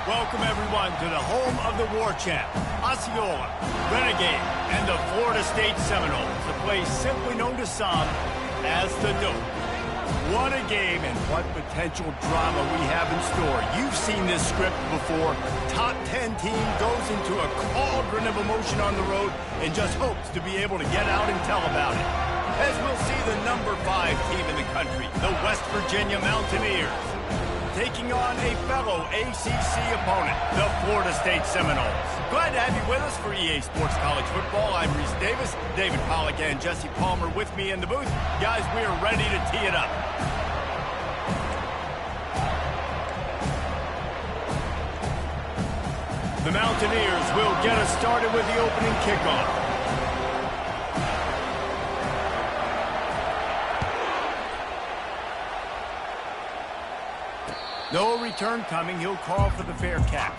Welcome, everyone, to the home of the War Champ, Osceola, Renegade, and the Florida State Seminoles, a place simply known to some as the Dope. What a game and what potential drama we have in store. You've seen this script before. Top 10 team goes into a cauldron of emotion on the road and just hopes to be able to get out and tell about it. As we'll see the number 5 team in the country, the West Virginia Mountaineers, taking on a fellow ACC opponent, the Florida State Seminoles. Glad to have you with us for EA Sports College Football. I'm Reese Davis, David Pollack and Jesse Palmer with me in the booth. Guys, we are ready to tee it up. The Mountaineers will get us started with the opening kickoff. No return coming. He'll call for the fair catch.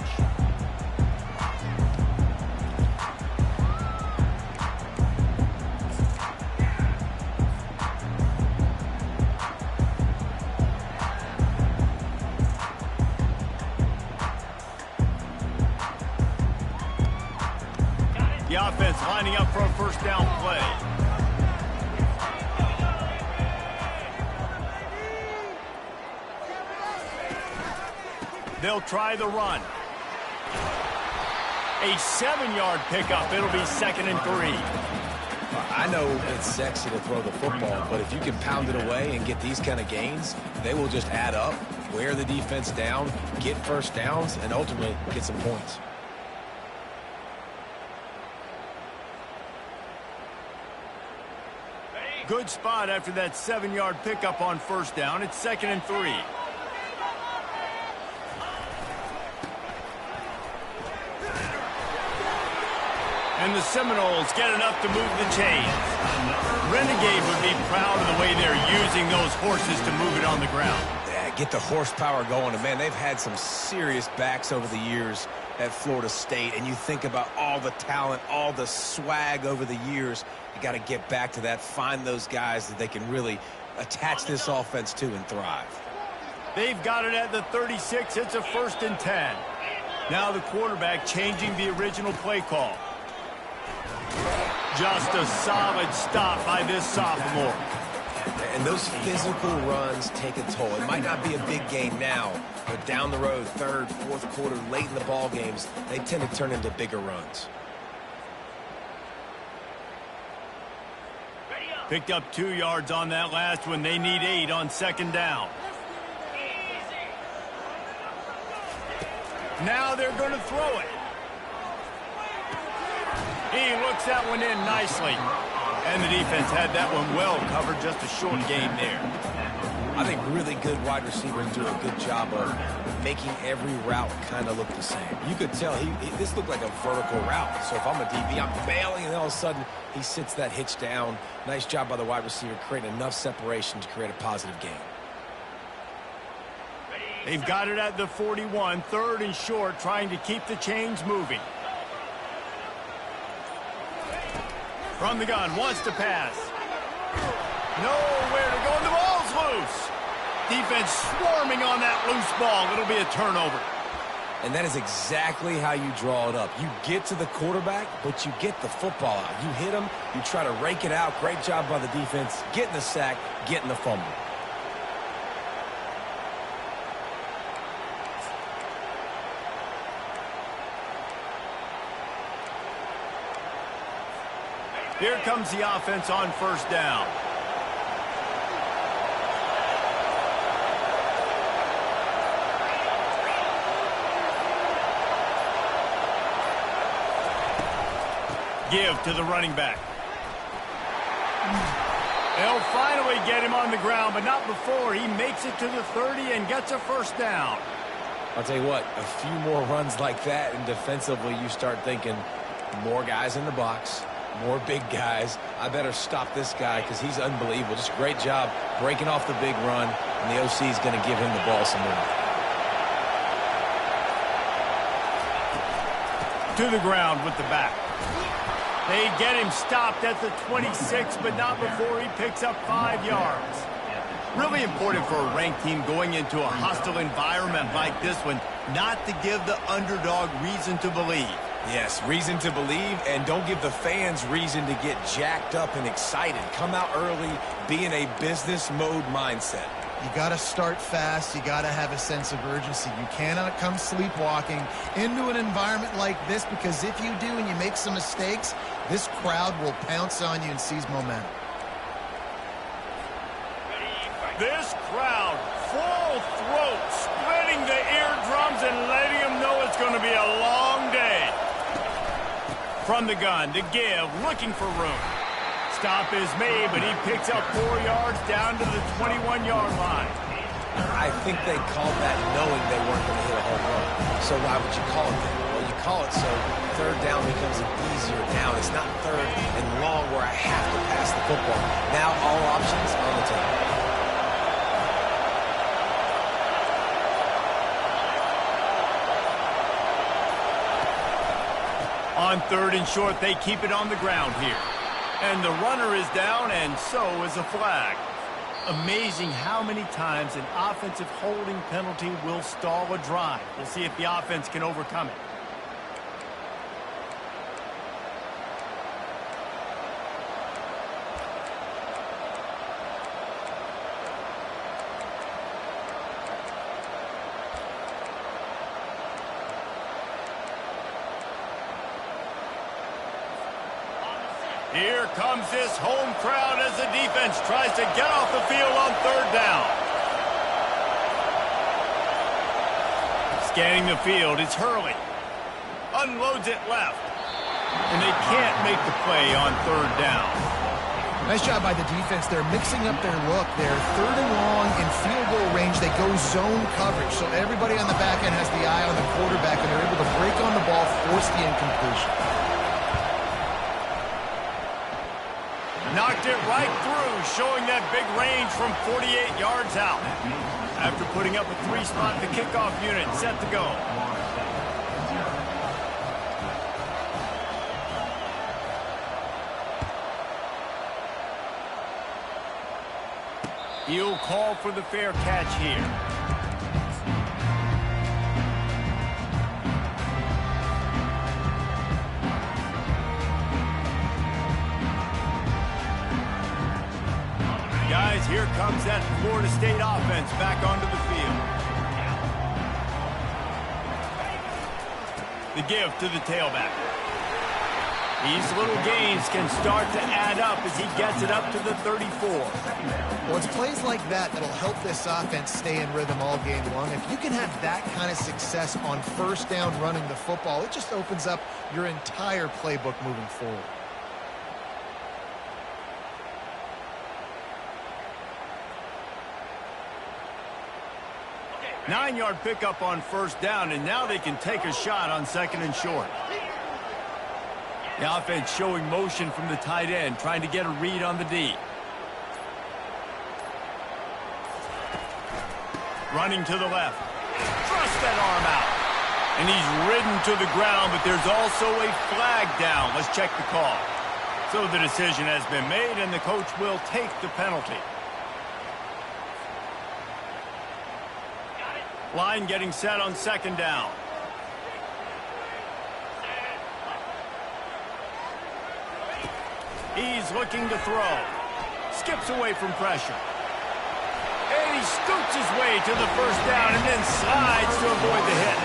The offense lining up for a first down play. They'll try the run. A 7-yard pickup. It'll be 2nd and 3. I know it's sexy to throw the football, but if you can pound it away and get these kind of gains, they will just add up, wear the defense down, get first downs, and ultimately get some points. Good spot after that 7-yard pickup on first down. It's 2nd and 3. And the Seminoles get enough to move the chains. Renegade would be proud of the way they're using those horses to move it on the ground. Yeah, get the horsepower going. And, man, they've had some serious backs over the years at Florida State. And you think about all the talent, all the swag over the years. You got to get back to that, find those guys that they can really attach this offense to and thrive. They've got it at the 36. It's a 1st and 10. Now the quarterback changing the original play call. Just a solid stop by this sophomore. And those physical runs take a toll. It might not be a big game now, but down the road, 3rd, 4th quarter, late in the ball games, they tend to turn into bigger runs. Picked up 2 yards on that last one. They need 8 on 2nd down. Now they're going to throw it. He looks that one in nicely. And the defense had that one well covered. Just a short game there. I think really good wide receivers do a good job of making every route kind of look the same. You could tell this looked like a vertical route. So if I'm a DB, I'm bailing, and all of a sudden he sits that hitch down. Nice job by the wide receiver, creating enough separation to create a positive gain. They've got it at the 41, 3rd and short, trying to keep the chains moving. From the gun, wants to pass. Nowhere to go, and the ball's loose. Defense swarming on that loose ball. It'll be a turnover. And that is exactly how you draw it up. You get to the quarterback, but you get the football out. You hit him, you try to rake it out. Great job by the defense, getting the sack, getting the fumble. Here comes the offense on first down. Give to the running back. They'll finally get him on the ground, but not before he makes it to the 30 and gets a first down. I'll tell you what, a few more runs like that, and defensively you start thinking more guys in the box, more big guys. I better stop this guy because he's unbelievable. Just a great job breaking off the big run, and the OC is going to give him the ball some more. To the ground with the back. They get him stopped at the 26, but not before he picks up 5 yards. Really important for a ranked team going into a hostile environment like this one, not to give the underdog reason to believe. Yes, reason to believe, and don't give the fans reason to get jacked up and excited. Come out early, be in a business mode mindset. You got to start fast. You got to have a sense of urgency. You cannot come sleepwalking into an environment like this, because if you do and you make some mistakes, this crowd will pounce on you and seize momentum. This crowd, full throat, splitting the eardrums and letting them know it's going to be a long day. From the gun to give, looking for room. Stop is made, but he picks up 4 yards down to the 21-yard line. I think they called that knowing they weren't going to hit a home run. So why would you call it that? Well, you call it so third down becomes an easier down. It's not third and long where I have to pass the football. Now all options on the table. On 3rd and short, they keep it on the ground here. And the runner is down, and so is a flag. Amazing how many times an offensive holding penalty will stall a drive. We'll see if the offense can overcome it. Here comes this home crowd as the defense tries to get off the field on 3rd down. Scanning the field, it's Hurley. Unloads it left. And they can't make the play on 3rd down. Nice job by the defense. They're mixing up their look. They're 3rd and long in field goal range. They go zone coverage. So everybody on the back end has the eye on the quarterback, and they're able to break on the ball, force the incompletion. Knocked it right through, showing that big range from 48 yards out. After putting up a 3-spot, the kickoff unit set to go. He'll call for the fair catch here. Guys, here comes that Florida State offense back onto the field. The give to the tailback. These little gains can start to add up as he gets it up to the 34. Well, it's plays like that that'll help this offense stay in rhythm all game long. If you can have that kind of success on 1st down running the football, it just opens up your entire playbook moving forward. Nine-yard pickup on 1st down, and now they can take a shot on 2nd and short. The offense showing motion from the tight end, trying to get a read on the D. Running to the left. Thrust that arm out. And he's ridden to the ground, but there's also a flag down. Let's check the call. So the decision has been made, and the coach will take the penalty. Line getting set on 2nd down. He's looking to throw. Skips away from pressure. And he scoots his way to the 1st down and then slides to avoid the hit.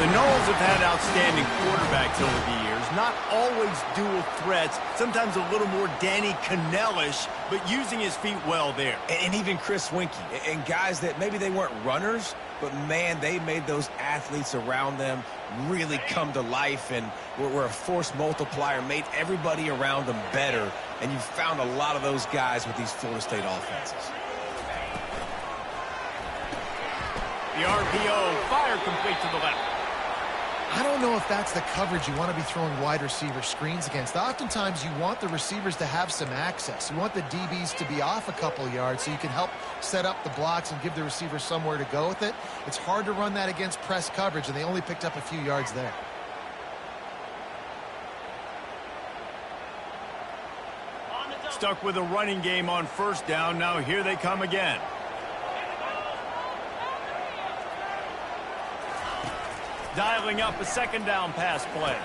The Noles have had outstanding quarterbacks over the years. Not always dual threats. Sometimes a little more Danny Cannell-ish, but using his feet well there. And even Chris Winkie. And guys that maybe they weren't runners, but, man, they made those athletes around them really come to life and were a force multiplier, made everybody around them better. And you found a lot of those guys with these Florida State offenses. The RPO, fire complete to the left. I don't know if that's the coverage you want to be throwing wide receiver screens against. Oftentimes, you want the receivers to have some access. You want the DBs to be off a couple yards so you can help set up the blocks and give the receiver somewhere to go with it. It's hard to run that against press coverage, and they only picked up a few yards there. stuck with a running game on first down. Now here they come again. Dialing up a second down pass play.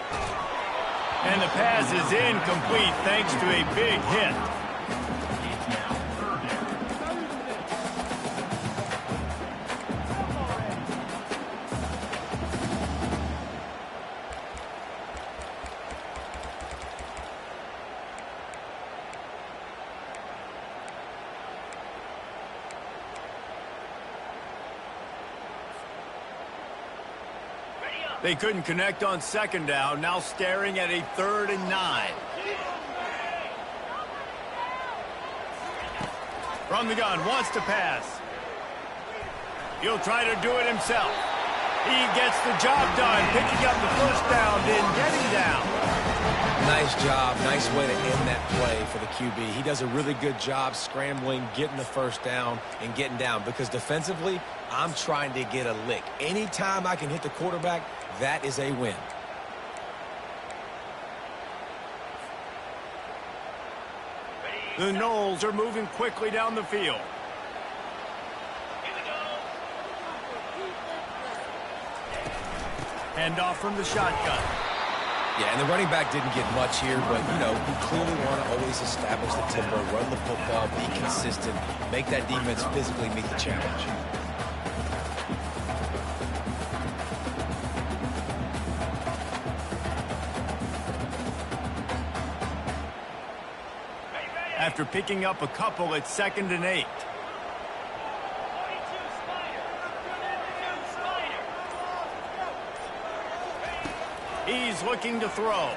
And the pass is incomplete thanks to a big hit. They couldn't connect on second down, now staring at a 3rd and 9. From the gun, wants to pass. He'll try to do it himself. He gets the job done, picking up the first down, then getting down. Nice job, nice way to end that play for the QB. He does a really good job scrambling, getting the first down, and getting down. Because defensively, I'm trying to get a lick. Anytime I can hit the quarterback, that is a win. The Knowles are moving quickly down the field. Hand off from the shotgun. Yeah, and the running back didn't get much here, but, you know, you clearly want to always establish the tempo, run the football, be consistent, make that defense physically meet the challenge. After picking up a couple, it's 2nd and 8. He's looking to throw.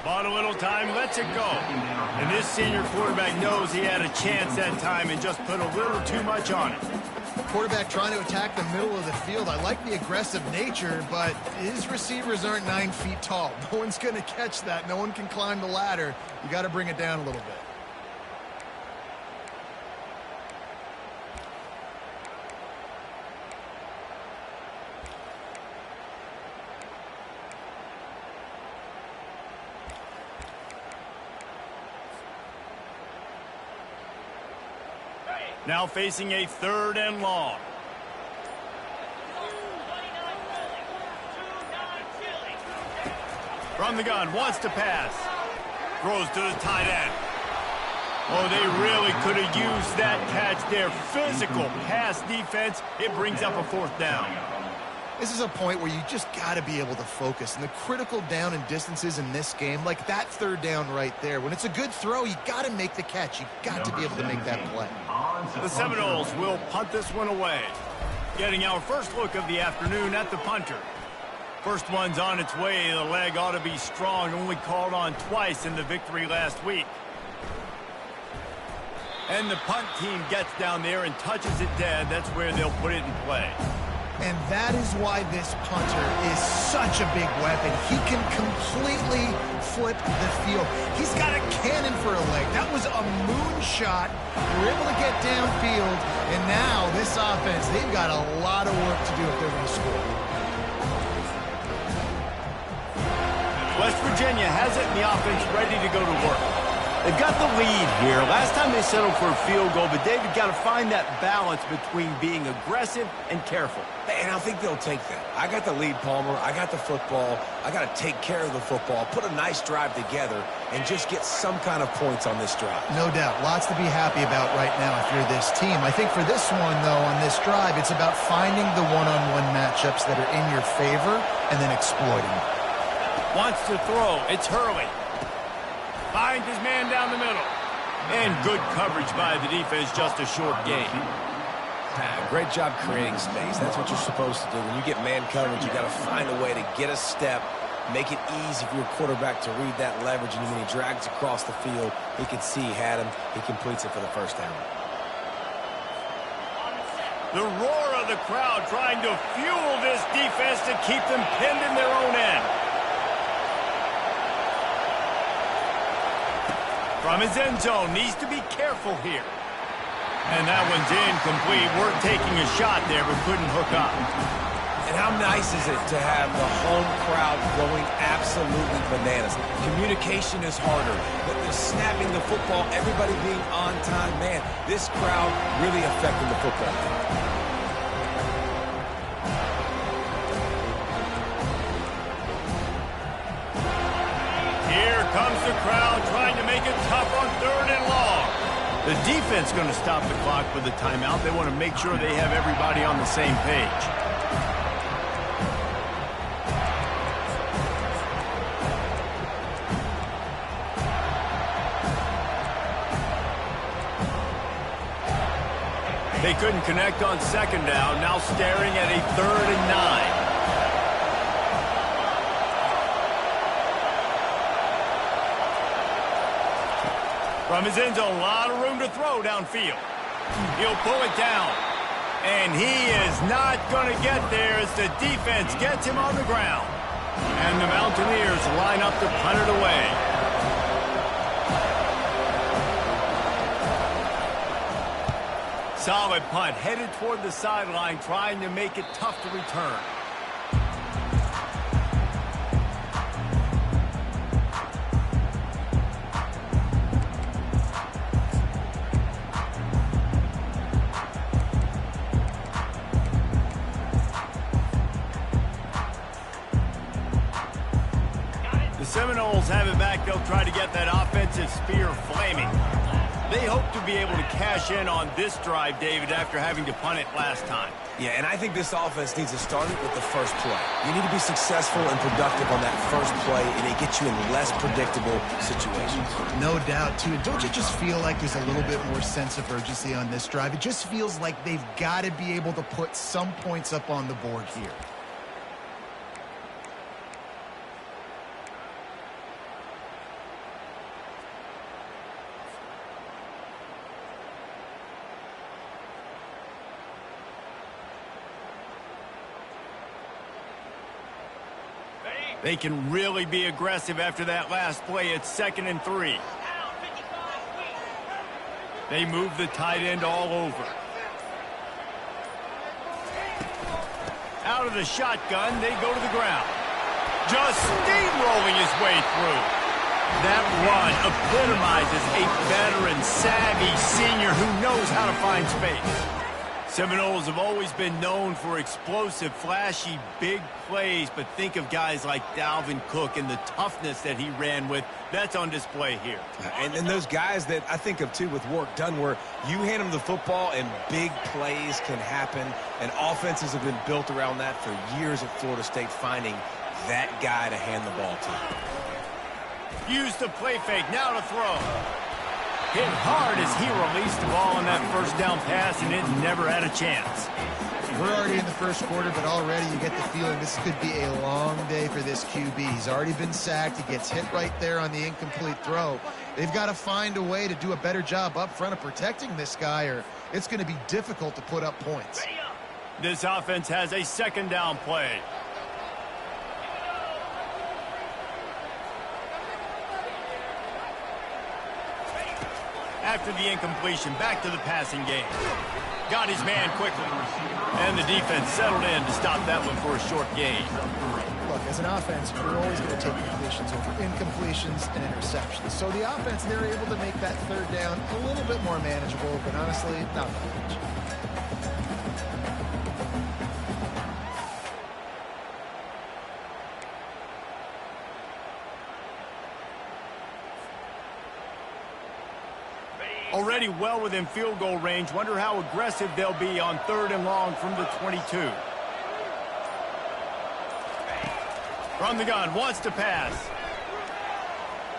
Bought a little time, lets it go. And this senior quarterback knows he had a chance that time and just put a little too much on it. Quarterback trying to attack the middle of the field. I like the aggressive nature, but his receivers aren't 9 feet tall. No one's going to catch that. No one can climb the ladder. You got to bring it down a little bit. Now facing a 3rd and long. From the gun, wants to pass. Throws to the tight end. Oh, they really could have used that catch there. Physical pass defense. It brings up a 4th down. This is a point where you just got to be able to focus. And the critical down and distances in this game, like that 3rd down right there, when it's a good throw, you got to make the catch. You got to be able to make that play. The Seminoles will punt this one away. Getting our first look of the afternoon at the punter. First one's on its way. The leg ought to be strong. Only called on twice in the victory last week. And the punt team gets down there and touches it dead. That's where they'll put it in play. And that is why this punter is such a big weapon. He can completely flip the field. He's got a cannon for a leg. That was a moonshot. They were able to get downfield, and now this offense, they've got a lot of work to do if they're going to score. West Virginia has it in the offense ready to go to work. They've got the lead here. Last time they settled for a field goal, but David got to find that balance between being aggressive and careful. And I think they'll take that. I got the lead, Palmer. I got the football. I got to take care of the football, put a nice drive together, and just get some kind of points on this drive. No doubt. Lots to be happy about right now if you're this team. I think for this one, though, on this drive, it's about finding the one-on-one matchups that are in your favor and then exploiting them. Wants to throw. It's Hurley. Finds his man down the middle. And good coverage by the defense, just a short gain. Great job creating space. That's what you're supposed to do. When you get man coverage, you got to find a way to get a step, make it easy for your quarterback to read that leverage, and when he drags across the field, he can see he had him. He completes it for the first down. The roar of the crowd trying to fuel this defense to keep them pinned in their own end. From his end zone, needs to be careful here. And that one's incomplete. We're taking a shot there, but couldn't hook up. And how nice is it to have the home crowd going absolutely bananas? Communication is harder, but the snapping the football, everybody being on time, man, this crowd really affecting the football. Here comes the crowd trying to make it tough on 3rd and long. The defense going to stop the clock with a timeout. They want to make sure they have everybody on the same page. They couldn't connect on 2nd down. Now staring at a 3rd and 9. From his end zone, a lot of room to throw downfield. He'll pull it down. And he is not going to get there as the defense gets him on the ground. And the Mountaineers line up to punt it away. Solid punt, headed toward the sideline, trying to make it tough to return. Seminoles have it back. They'll try to get that offensive spear flaming. They hope to be able to cash in on this drive, David, after having to punt it last time. Yeah, and I think this offense needs to start it with the first play. You need to be successful and productive on that first play, and it gets you in less predictable situations. No doubt, too. And don't you just feel like there's a little bit more sense of urgency on this drive? It just feels like they've got to be able to put some points up on the board here. They can really be aggressive after that last play. It's 2nd and 3. They move the tight end all over. Out of the shotgun, they go to the ground. Just steamrolling his way through. That run epitomizes a veteran, savvy senior who knows how to find space. Seminoles have always been known for explosive, flashy, big plays, but think of guys like Dalvin Cook and the toughness that he ran with. That's on display here. And those guys that I think of, too, with work done, where you hand them the football and big plays can happen, and offenses have been built around that for years at Florida State, finding that guy to hand the ball to. Use the play fake, now to throw. Hit hard as he released the ball on that first down pass, and it never had a chance. We're already in the first quarter, but already you get the feeling this could be a long day for this QB. He's already been sacked. He gets hit right there on the incomplete throw. They've got to find a way to do a better job up front of protecting this guy, or it's going to be difficult to put up points. This offense has a 2nd down play. After the incompletion, back to the passing game. Got his man quickly. And the defense settled in to stop that one for a short gain. Look, as an offense, we're always going to take completions over incompletions and interceptions. So the offense, they're able to make that 3rd down a little bit more manageable, but honestly, not that much. Already well within field goal range. Wonder how aggressive they'll be on 3rd and long from the 22. From the gun, wants to pass.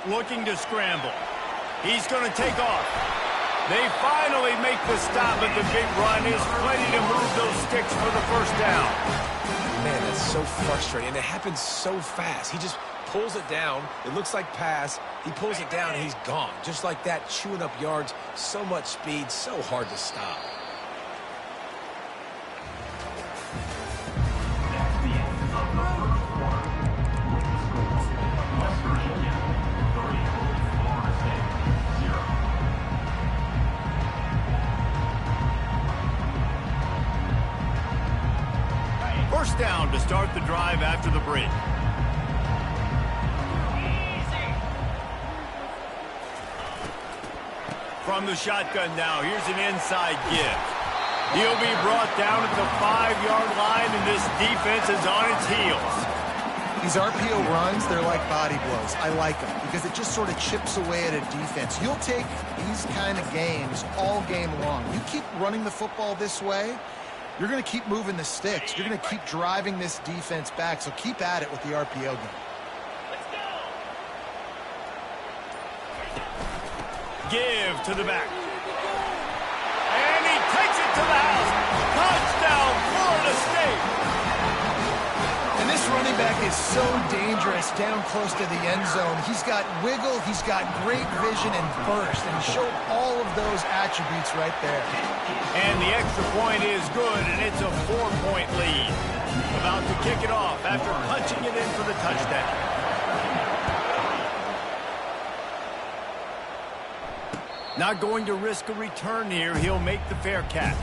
Looking to scramble. He's going to take off. They finally make the stop, but the big run is plenty to move those sticks for the first down. Man, that's so frustrating, and it happens so fast. He just pulls it down. It looks like pass. He pulls it down, and he's gone. Just like that, chewing up yards. So much speed, so hard to stop. first down to start the drive after the break. From the shotgun now, here's an inside give. He'll be brought down at the 5-yard line, and this defense is on its heels. These RPO runs, they're like body blows. I like them because it just sort of chips away at a defense. You'll take these kind of games all game long. You keep running the football this way, you're going to keep moving the sticks. You're going to keep driving this defense back, so keep at it with the RPO game. Give to the back. And he takes it to the house. Touchdown, Florida State. And this running back is so dangerous down close to the end zone. He's got wiggle, he's got great vision and burst, and he showed all of those attributes right there. And the extra point is good, and it's a 4-point lead. About to kick it off after punching it in for the touchdown. Not going to risk a return here. He'll make the fair catch.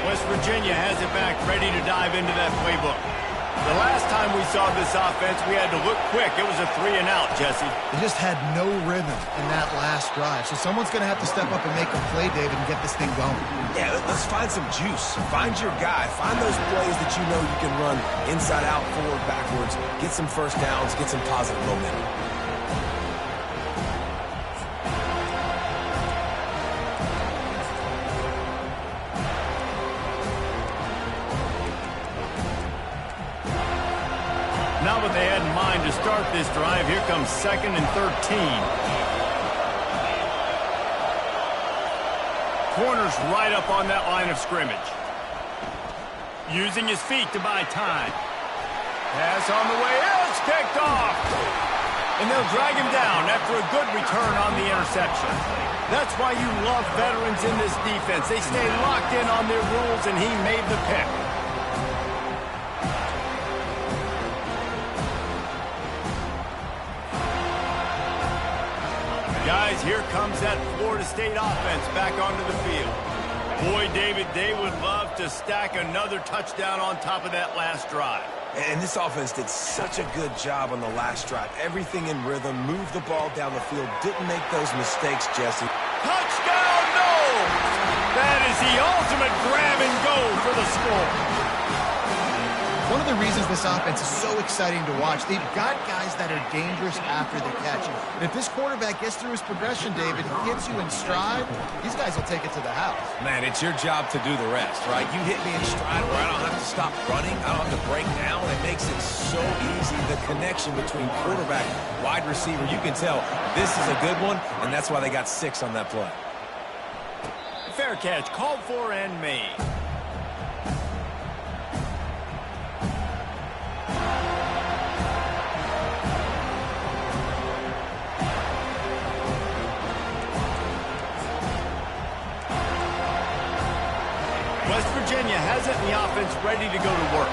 West Virginia has it back, ready to dive into that playbook. The last time we saw this offense, we had to look quick. It was a 3-and-out, Jesse. They just had no rhythm in that last drive. So someone's going to have to step up and make a play, David, and get this thing going. Yeah, let's find some juice. Find your guy. Find those plays that you know you can run inside out, forward, backwards. Get some first downs. Get some positive momentum. Not what they had in mind to start this drive. Here comes 2nd and 13. Corner's right up on that line of scrimmage. Using his feet to buy time. Pass on the way. It's picked off. And they'll drag him down after a good return on the interception. That's why you love veterans in this defense. They stay locked in on their rules, and he made the pick. Guys, here comes that Florida State offense back onto the field. Boy, David, they would love to stack another touchdown on top of that last drive. And this offense did such a good job on the last drive. Everything in rhythm, moved the ball down the field, didn't make those mistakes, Jesse. Touchdown, no! That is the ultimate grab and go for the score. One of the reasons this offense is so exciting to watch, they've got guys that are dangerous after the catch. And if this quarterback gets through his progression, David, he hits you in stride, these guys will take it to the house. Man, it's your job to do the rest, right? You hit me in stride where I don't have to stop running. I don't have to break down. It makes it so easy. The connection between quarterback, wide receiver, you can tell this is a good one, and that's why they got 6 on that play. Fair catch, called for and made. West Virginia has it in the offense ready to go to work.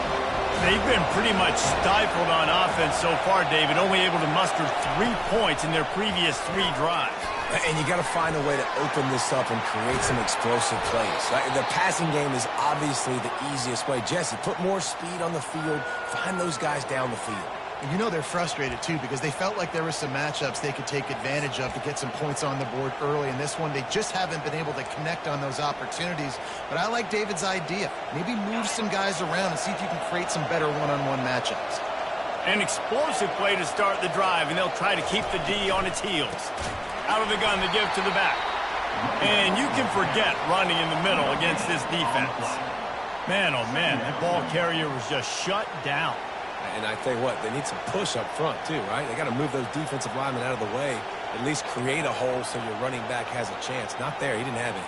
They've been pretty much stifled on offense so far, David, only able to muster 3 points in their previous 3 drives. And you got to find a way to open this up and create some explosive plays. The passing game is obviously the easiest way. Jesse, put more speed on the field. Find those guys down the field. And you know they're frustrated, too, because they felt like there were some matchups they could take advantage of to get some points on the board early. In this one, they just haven't been able to connect on those opportunities. But I like David's idea. Maybe move some guys around and see if you can create some better one-on-one matchups. An explosive play to start the drive, and they'll try to keep the D on its heels. Out of the gun, the give to the back. And you can forget running in the middle against this defense. Man, oh man, that ball carrier was just shut down. And I tell you what, they need some push up front too, right? They got to move those defensive linemen out of the way, at least create a hole so your running back has a chance. Not there. He didn't have any.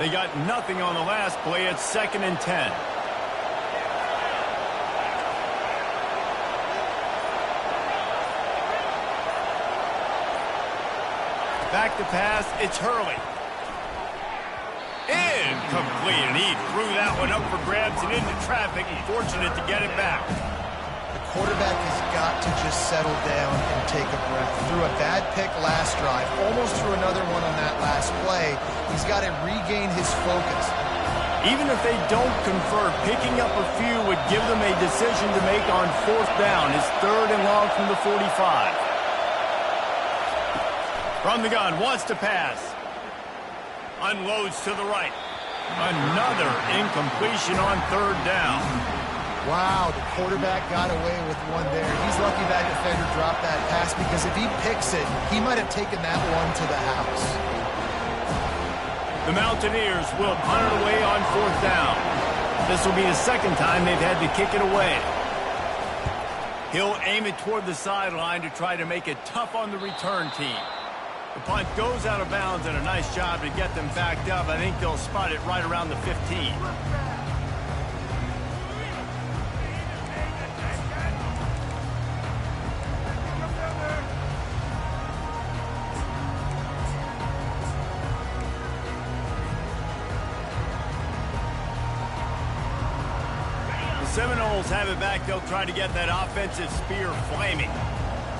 They got nothing on the last play. It's 2nd and 10. Back to pass. It's Hurley. Incomplete, and he threw that one up for grabs and into traffic, and fortunate to get it back. The quarterback has got to just settle down and take a breath. Threw a bad pick last drive, almost threw another one on that last play. He's got to regain his focus. Even if they don't convert, picking up a few would give them a decision to make on 4th down. It's 3rd and long from the 45. From the gun, wants to pass. Unloads to the right. Another incompletion on 3rd down. Wow, the quarterback got away with one there. He's lucky that defender dropped that pass, because if he picks it, he might have taken that one to the house. The Mountaineers will punt it away on 4th down. This will be the 2nd time they've had to kick it away. He'll aim it toward the sideline to try to make it tough on the return team. The punt goes out of bounds, and a nice job to get them backed up. I think they'll spot it right around the 15. Seminoles have it back. They'll try to get that offensive spear flaming.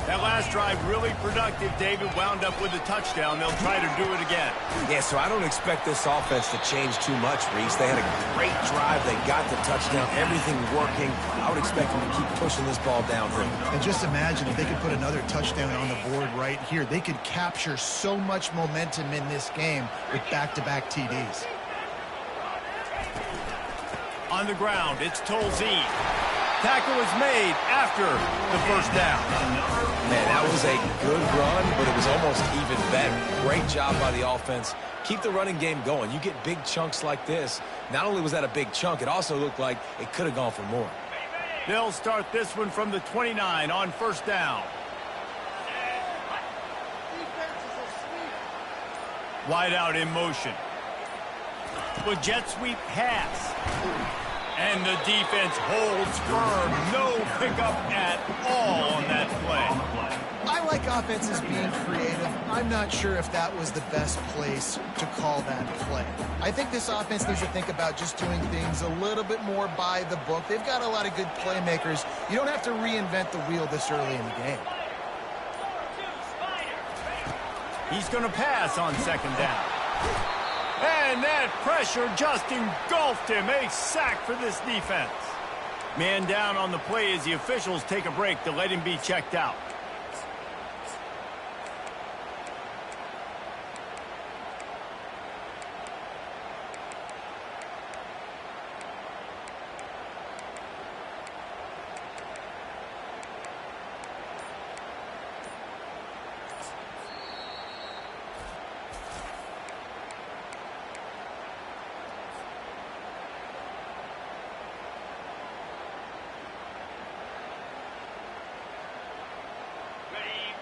That last drive really productive. David wound up with a touchdown. They'll try to do it again. Yeah, so I don't expect this offense to change too much, Reese. They had a great drive. They got the touchdown. Everything working. I would expect them to keep pushing this ball downhill. And just imagine if they could put another touchdown on the board right here. They could capture so much momentum in this game with back-to-back TDs. On the ground, it's Tolzien. Tackle is made after the 1st down. Man, that was a good run, but it was almost even better. Great job by the offense. Keep the running game going. You get big chunks like this. Not only was that a big chunk, it also looked like it could have gone for more. They'll start this one from the 29 on 1st down. Wide out in motion. With jet sweep pass. And the defense holds firm. No pickup at all on that play. I like offenses being creative. I'm not sure if that was the best place to call that play. I think this offense needs to think about just doing things a little bit more by the book. They've got a lot of good playmakers. You don't have to reinvent the wheel this early in the game. He's going to pass on 2nd down. And that pressure just engulfed him. A sack for this defense. Man down on the play as the officials take a break to let him be checked out.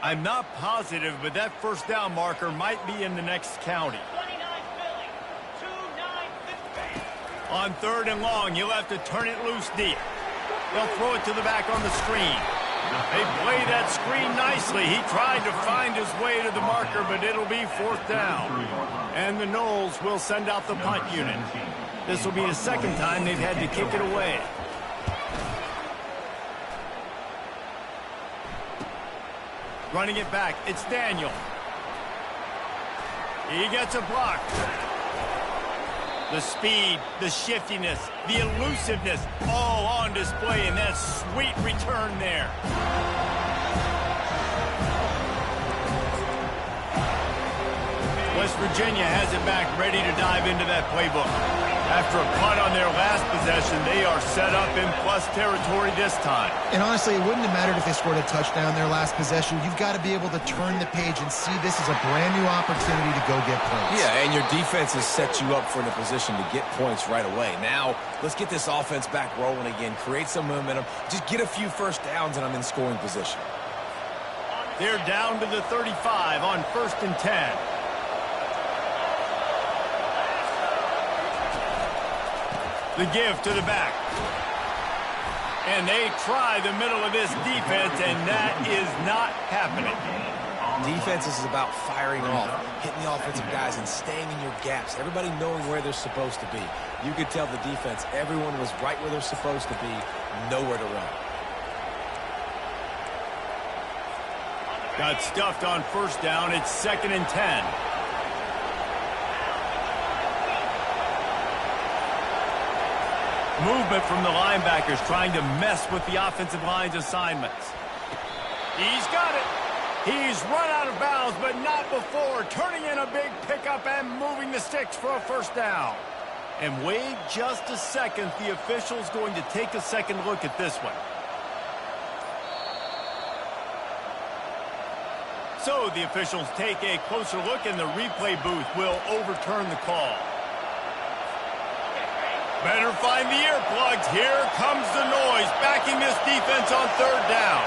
I'm not positive, but that 1st down marker might be in the next county. On 3rd and long, you'll have to turn it loose deep. They'll throw it to the back on the screen. They play that screen nicely. He tried to find his way to the marker, but it'll be 4th down. And the Noles will send out the punt unit. This will be the 2nd time they've had to kick it away. Running it back, it's Daniel. He gets a block. The speed, the shiftiness, the elusiveness, all on display in that sweet return there. West Virginia has it back, ready to dive into that playbook. After a punt on their last possession, they are set up in plus territory this time. And honestly, it wouldn't have mattered if they scored a touchdown their last possession. You've got to be able to turn the page and see this is a brand new opportunity to go get points. Yeah, and your defense has set you up for a position to get points right away. Now, let's get this offense back rolling again, create some momentum, just get a few 1st downs, and I'm in scoring position. They're down to the 35 on 1st and 10. The give to the back. And they try the middle of this defense, and that is not happening. Defense is about firing off, hitting the offensive guys, and staying in your gaps. Everybody knowing where they're supposed to be. You could tell the defense, everyone was right where they're supposed to be, nowhere to run. Got stuffed on first down. It's 2nd and 10. Movement from the linebackers trying to mess with the offensive line's assignments. He's got it. He's run out of bounds, but not before turning in a big pickup and moving the sticks for a first down. And wait just a second. The official's going to take a second look at this one. So the officials take a closer look, and the replay booth will overturn the call. Better find the earplugs. Here comes the noise, backing this defense on 3rd down.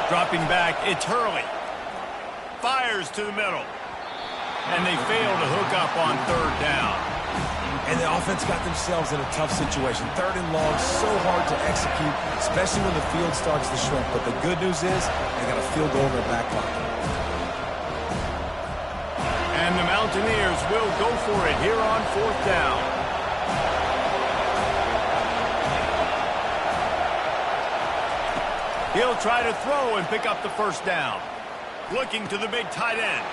Dropping back, it's Hurley. Fires to the middle. And they fail to hook up on 3rd down. And the offense got themselves in a tough situation. 3rd and long, so hard to execute, especially when the field starts to shrink. But the good news is they got a field goal in their back pocket. And the Mountaineers will go for it here on 4th down. He'll try to throw and pick up the first down. Looking to the big tight end.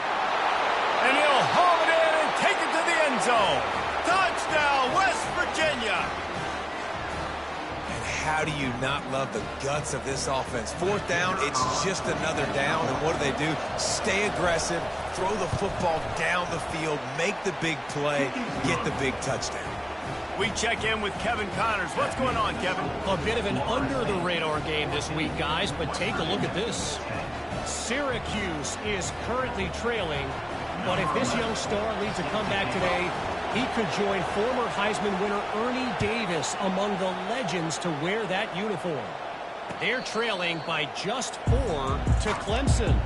And he'll haul it in and take it to the end zone. Touchdown, West Virginia. And how do you not love the guts of this offense? 4th down, it's just another down. And what do? Stay aggressive, throw the football down the field, make the big play, get the big touchdown. We check in with Kevin Connors. What's going on, Kevin? A bit of an under-the-radar game this week, guys, but take a look at this. Syracuse is currently trailing, but if this young star leads a comeback today, he could join former Heisman winner Ernie Davis among the legends to wear that uniform. They're trailing by just 4 to Clemson.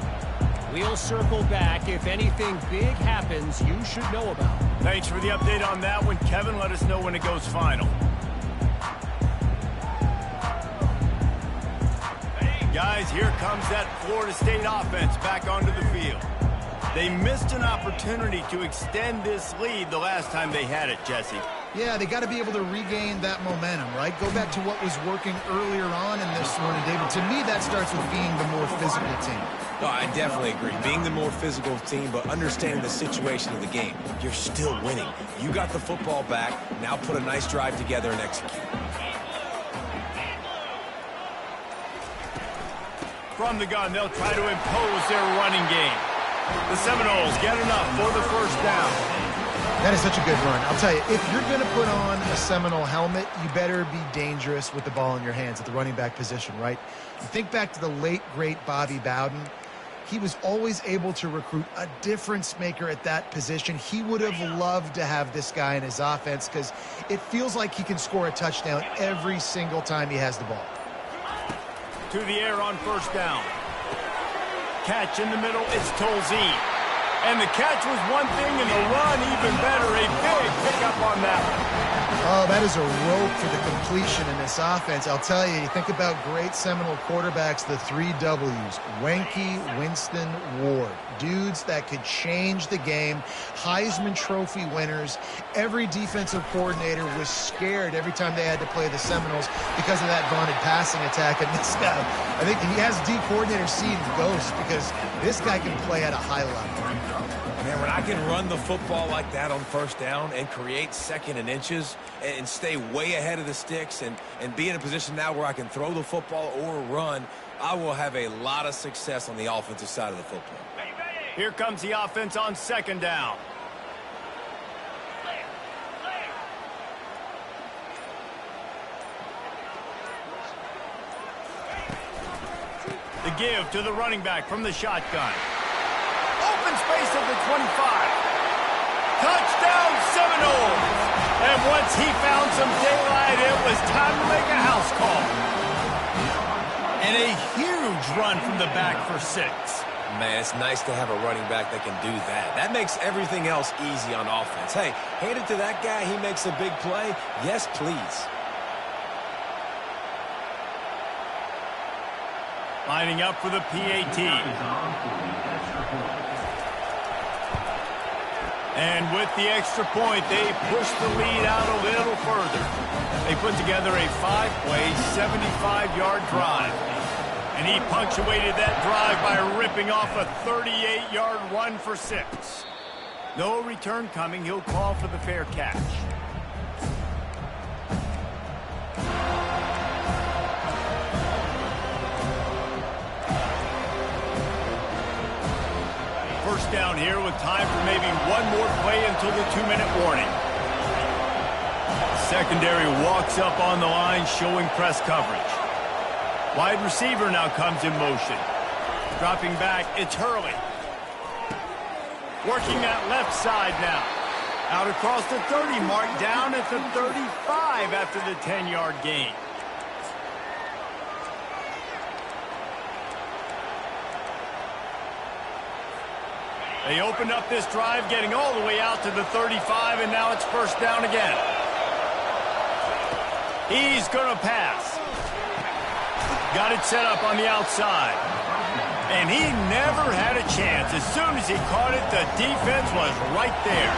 We'll circle back. If anything big happens, you should know about. Thanks for the update on that one, Kevin. Let us know when it goes final. Hey, guys, here comes that Florida State offense back onto the field. They missed an opportunity to extend this lead the last time they had it, Jesse. Yeah, they got to be able to regain that momentum, right? Go back to what was working earlier on in this one, and David. To me, that starts with being the more physical team. No, I definitely agree. Being the more physical team, but understanding the situation of the game. You're still winning. You got the football back. Now put a nice drive together and execute. From the gun, they'll try to impose their running game. The Seminoles get enough for the first down. That is such a good run. I'll tell you, if you're going to put on a Seminole helmet, you better be dangerous with the ball in your hands at the running back position, right? You think back to the late, great Bobby Bowden. He was always able to recruit a difference maker at that position. He would have loved to have this guy in his offense because it feels like he can score a touchdown every single time he has the ball. To the air on first down. Catch in the middle, it's Tolzien. And the catch was one thing, and the run even better. A big pickup on that one. Oh, that is a rope for the completion in this offense. I'll tell you, you think about great Seminole quarterbacks, the 3 W's. Wenke, Winston, Ward. Dudes that could change the game. Heisman Trophy winners. Every defensive coordinator was scared every time they had to play the Seminoles because of that vaunted passing attack. And this guy, I think he has D coordinator seeing ghosts because this guy can play at a high level. Man, when I can run the football like that on first down and create 2nd and inches and stay way ahead of the sticks and be in a position now where I can throw the football or run, I will have a lot of success on the offensive side of the football. Here comes the offense on 2nd down. The give to the running back from the shotgun. Open space at the 25. Touchdown Seminoles. And once he found some daylight, it was time to make a house call. And a huge run from the back for 6. Man, it's nice to have a running back that can do that. That makes everything else easy on offense. Hey, hand it to that guy. He makes a big play. Yes, please. Lining up for the PAT. And with the extra point, they push the lead out a little further. They put together a 5-play, 75-yard drive. And he punctuated that drive by ripping off a 38-yard run for 6. No return coming. He'll call for the fair catch. First down here with time for maybe one more play until the 2-minute warning. Secondary walks up on the line showing press coverage. Wide receiver now comes in motion. Dropping back, it's Hurley. Working that left side now. Out across the 30 mark, down at the 35 after the 10-yard gain. They opened up this drive, getting all the way out to the 35, and now it's first down again. He's going to pass. Got it set up on the outside. And he never had a chance. As soon as he caught it, the defense was right there.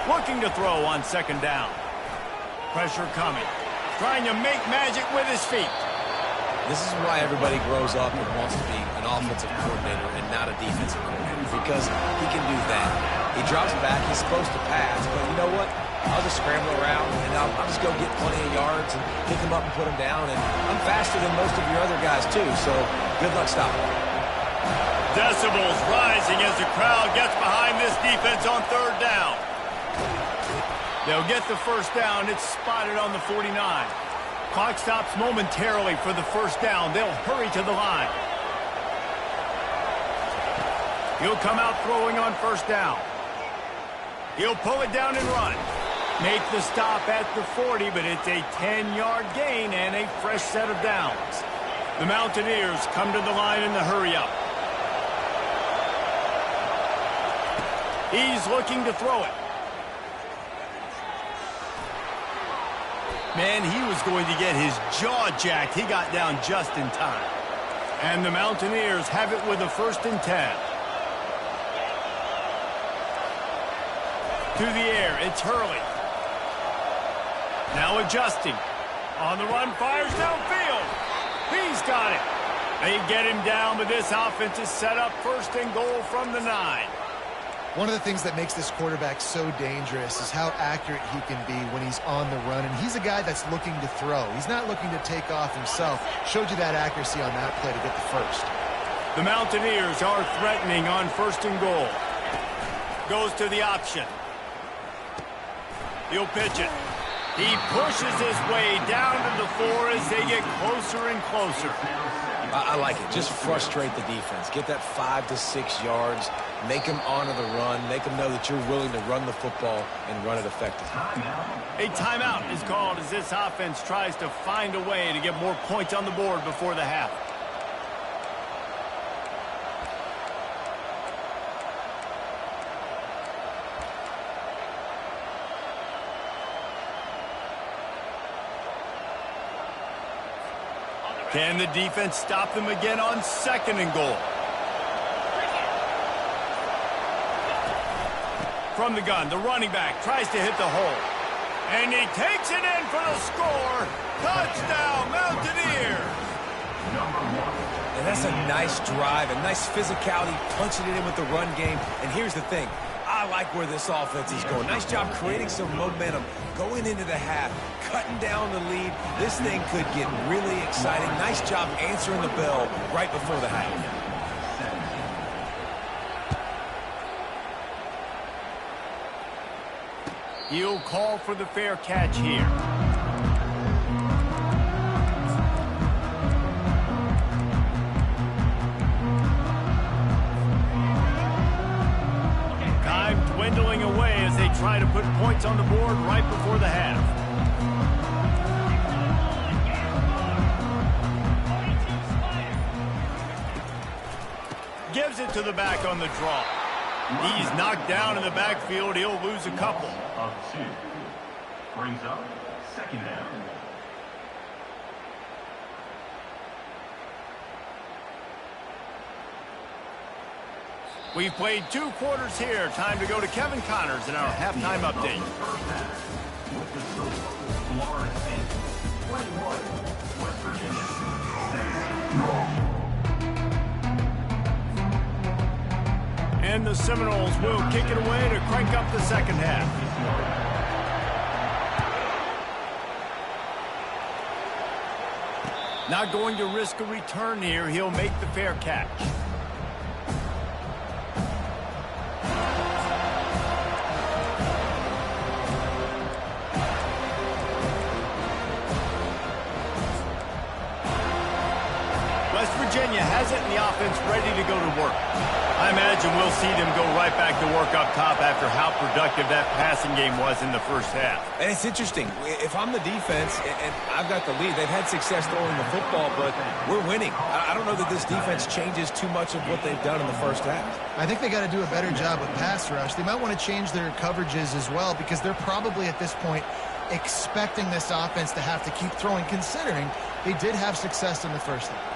Looking to throw on second down. Pressure coming. Trying to make magic with his feet. This is why everybody grows up and wants to be an offensive coordinator and not a defensive coordinator, because he can do that. He drops back. He's supposed to pass, but you know what? I'll just scramble around, and I'll just go get plenty of yards and pick him up and put him down, and I'm faster than most of your other guys, too, so good luck stopping. Decibels rising as the crowd gets behind this defense on third down. They'll get the first down. It's spotted on the 49. Clock stops momentarily for the first down. They'll hurry to the line. He'll come out throwing on first down. He'll pull it down and run. Make the stop at the 40, but it's a 10-yard gain and a fresh set of downs. The Mountaineers come to the line in the hurry-up. He's looking to throw it. Man, he was going to get his jaw jacked. He got down just in time. And the Mountaineers have it with a 1st and 10. To the air, it's Hurley. Now adjusting. On the run, fires downfield. He's got it. They get him down, but this offense is set up 1st and goal from the 9. One of the things that makes this quarterback so dangerous is how accurate he can be when he's on the run. And he's a guy that's looking to throw. He's not looking to take off himself. Showed you that accuracy on that play to get the first. The Mountaineers are threatening on 1st and goal. Goes to the option. He'll pitch it. He pushes his way down to the 4 as they get closer and closer. I like it. Just frustrate the defense. Get that 5 to 6 yards. Make them honor the run. Make them know that you're willing to run the football and run it effectively. A timeout is called as this offense tries to find a way to get more points on the board before the half. Can the defense stop them again on 2nd and goal? From the gun, the running back tries to hit the hole. And he takes it in for the score. Touchdown, Mountaineers! And that's a nice drive, a nice physicality, punching it in with the run game. And here's the thing. I like where this offense is going. Nice job creating some momentum, going into the half, cutting down the lead. This thing could get really exciting. Nice job answering the bell right before the half. He'll call for the fair catch here. Time dwindling away as they try to put points on the board right before the half. Gives it to the back on the draw. He's knocked down in the backfield. He'll lose a couple. Of 2. Brings up We've played 2 quarters here. Time to go to Kevin Connors in our halftime update. And the Seminoles will kick it away to crank up the second half. Not going to risk a return here. He'll make the fair catch. West Virginia has it, and the offense ready to go to work. I imagine we'll see them go right back to work up top after how productive that passing game was in the first half. And it's interesting. If I'm the defense and I've got the lead, they've had success throwing the football, but we're winning. I don't know that this defense changes too much of what they've done in the first half. I think they got to do a better job with pass rush. They might want to change their coverages as well, because they're probably at this point expecting this offense to have to keep throwing, considering they did have success in the first half.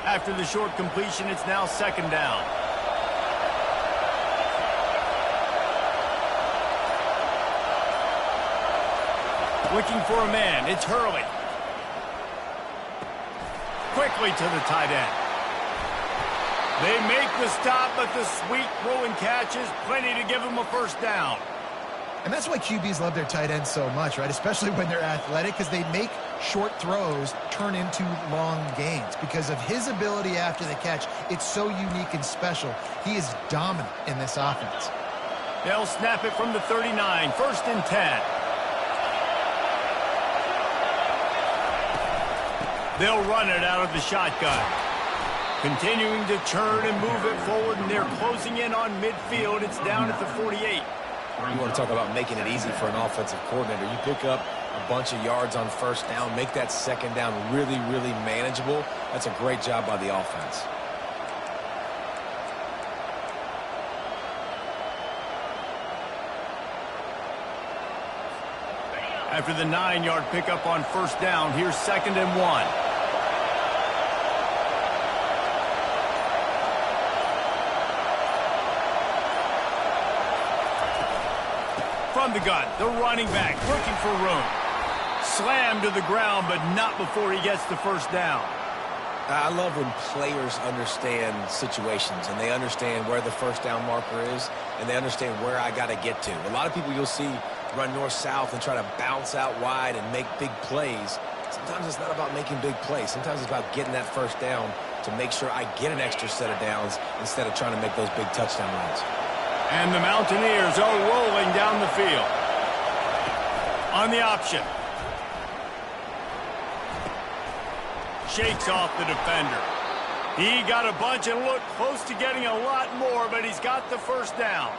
After the short completion, it's now second down. Looking for a man. It's Hurley. Quickly to the tight end. They make the stop, but the sweet throw and catch is plenty to give them a first down. And that's why QBs love their tight ends so much, right? Especially when they're athletic, because they make short throws turn into long gains. Because of his ability after the catch, it's so unique and special. He is dominant in this offense. They'll snap it from the 39, 1st and 10. They'll run it out of the shotgun. Continuing to churn and move it forward, and they're closing in on midfield. It's down at the 48. You want to talk about making it easy for an offensive coordinator. You pick up a bunch of yards on first down, make that second down really, really manageable. That's a great job by the offense. After the 9-yard pickup on first down, here's 2nd and 1. From the gun, the running back looking for room. Slammed to the ground, but not before he gets the first down. I love when players understand situations and they understand where the first down marker is and they understand where I got to get to. A lot of people you'll see run north-south and try to bounce out wide and make big plays. Sometimes it's not about making big plays. Sometimes it's about getting that first down to make sure I get an extra set of downs instead of trying to make those big touchdown runs. And the Mountaineers are rolling down the field. On the option. Shakes off the defender. He got a bunch and looked close to getting a lot more, but he's got the first down.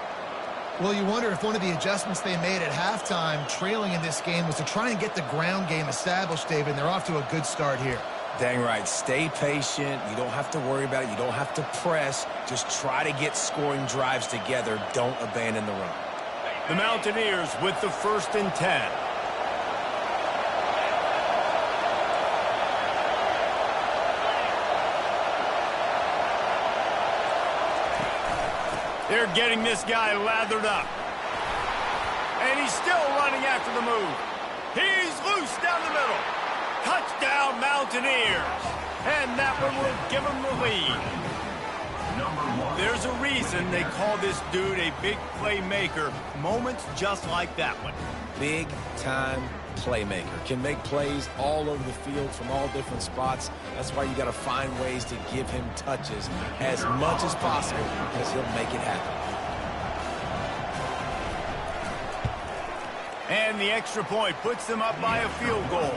Well, you wonder if one of the adjustments they made at halftime, trailing in this game, was to try and get the ground game established, David, and they're off to a good start here. Dang right. Stay patient. You don't have to worry about it. You don't have to press. Just try to get scoring drives together. Don't abandon the run. The Mountaineers with the 1st and 10. They're getting this guy lathered up. And he's still running after the move. He's loose down the middle. Touchdown, Mountaineers. And that one will give them the lead. There's a reason they call this dude a big playmaker. Moments just like that one. Big-time playmaker. Can make plays all over the field from all different spots. That's why you got to find ways to give him touches as much as possible because he'll make it happen. And the extra point puts them up by a field goal.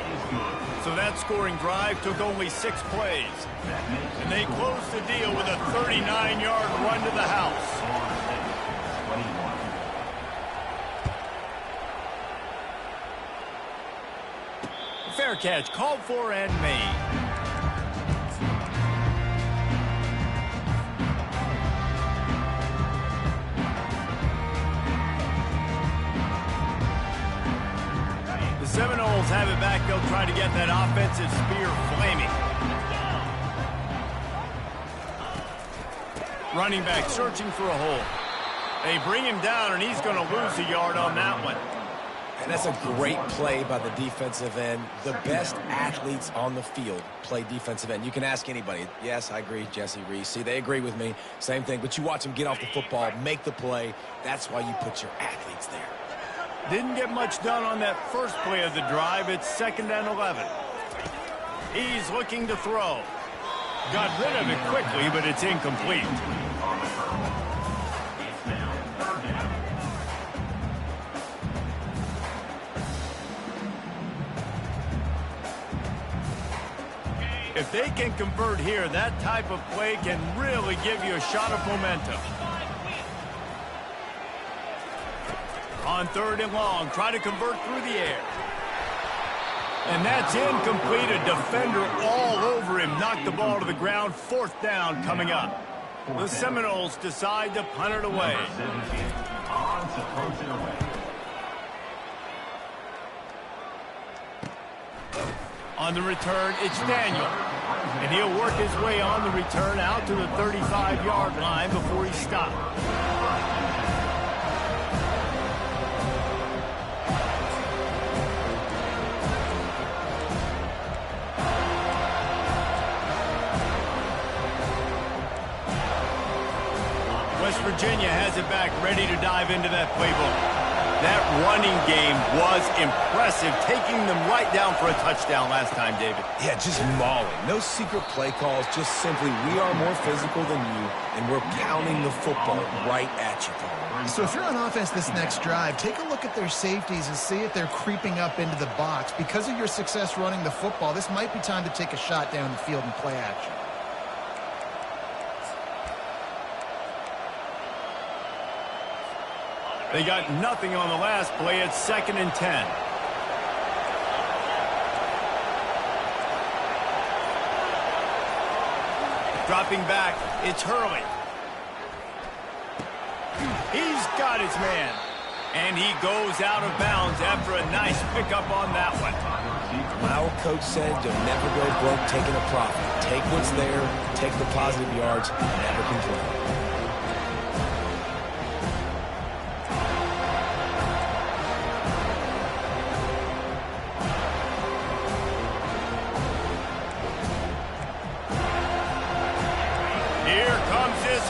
So that scoring drive took only 6 plays. And they closed the deal with a 39-yard run to the house. Fair catch called for and made. Seminoles have it back. They'll try to get that offensive spear flaming. Running back searching for a hole. They bring him down, and he's going to lose a yard on that one. And that's a great play by the defensive end. The best athletes on the field play defensive end. You can ask anybody. Yes, I agree, Jesse Reese. See, they agree with me. Same thing. But you watch them get off the football, make the play. That's why you put your athletes there. Didn't get much done on that first play of the drive. It's 2nd and 11. He's looking to throw. Got rid of it quickly, but it's incomplete. If they can convert here, that type of play can really give you a shot of momentum. On 3rd and long, try to convert through the air. And that's incomplete. A defender all over him. Knocked the ball to the ground. 4th down coming up. The Seminoles decide to punt it away. On the return, it's Daniel. And he'll work his way on the return out to the 35-yard line before he stopped. West Virginia has it back, ready to dive into that playbook. That running game was impressive, taking them right down for a touchdown last time, David. Yeah, just mauling. No secret play calls, just simply we are more physical than you, and we're pounding the football right at you, Paul. So if you're on offense this next drive, take a look at their safeties and see if they're creeping up into the box. Because of your success running the football, this might be time to take a shot down the field and play action. They got nothing on the last play. It's 2nd and 10. Dropping back, it's Hurley. He's got his man. And he goes out of bounds after a nice pickup on that one. My old coach said you'll never go broke taking a profit. Take what's there, take the positive yards, never complain.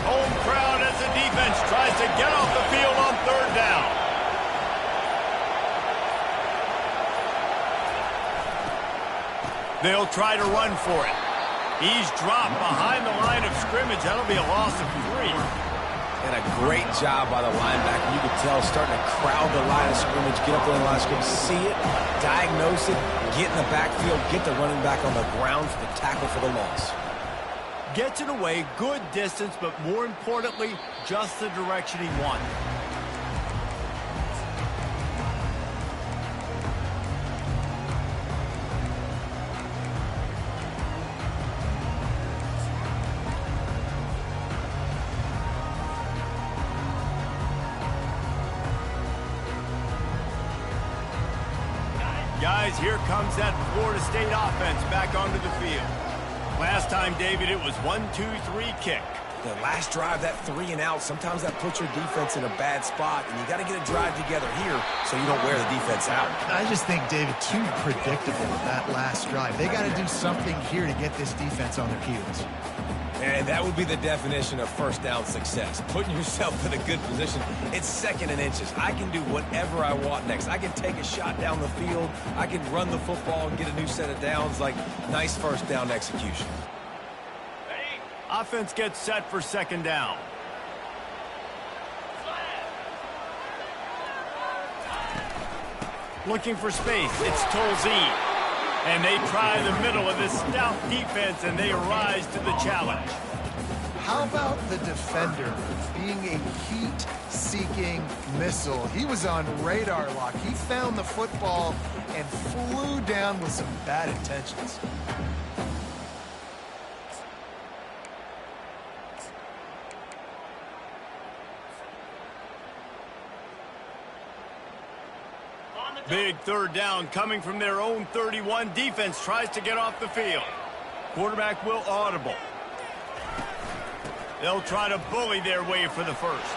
Home crowd as the defense tries to get off the field on 3rd down. They'll try to run for it. He's dropped behind the line of scrimmage. That'll be a loss of 3. And a great job by the linebacker. You could tell starting to crowd the line of scrimmage, get up on the line of scrimmage, see it, diagnose it, get in the backfield, get the running back on the ground for the tackle for the loss. Gets it away, good distance, but more importantly, just the direction he wanted. Guys, here comes that Florida State offense back onto the field. Last time, David, it was 1-2-3 kick. The last drive, that 3 and out, sometimes that puts your defense in a bad spot, and you got to get a drive together here so you don't wear the defense out. I just think, David, too predictable with that last drive. They got to do something here to get this defense on their heels. And that would be the definition of 1st down success. Putting yourself in a good position. It's 2nd and inches. I can do whatever I want next. I can take a shot down the field. I can run the football and get a new set of downs. Like, nice 1st down execution. Offense gets set for 2nd down. Looking for space. It's Tolzien. And they try the middle of this stout defense, and they rise to the challenge. How about the defender being a heat-seeking missile? He was on radar lock. He found the football and flew down with some bad intentions. On the Big third down coming from their own 31. Defense tries to get off the field. Quarterback will audible. They'll try to bully their way for the first.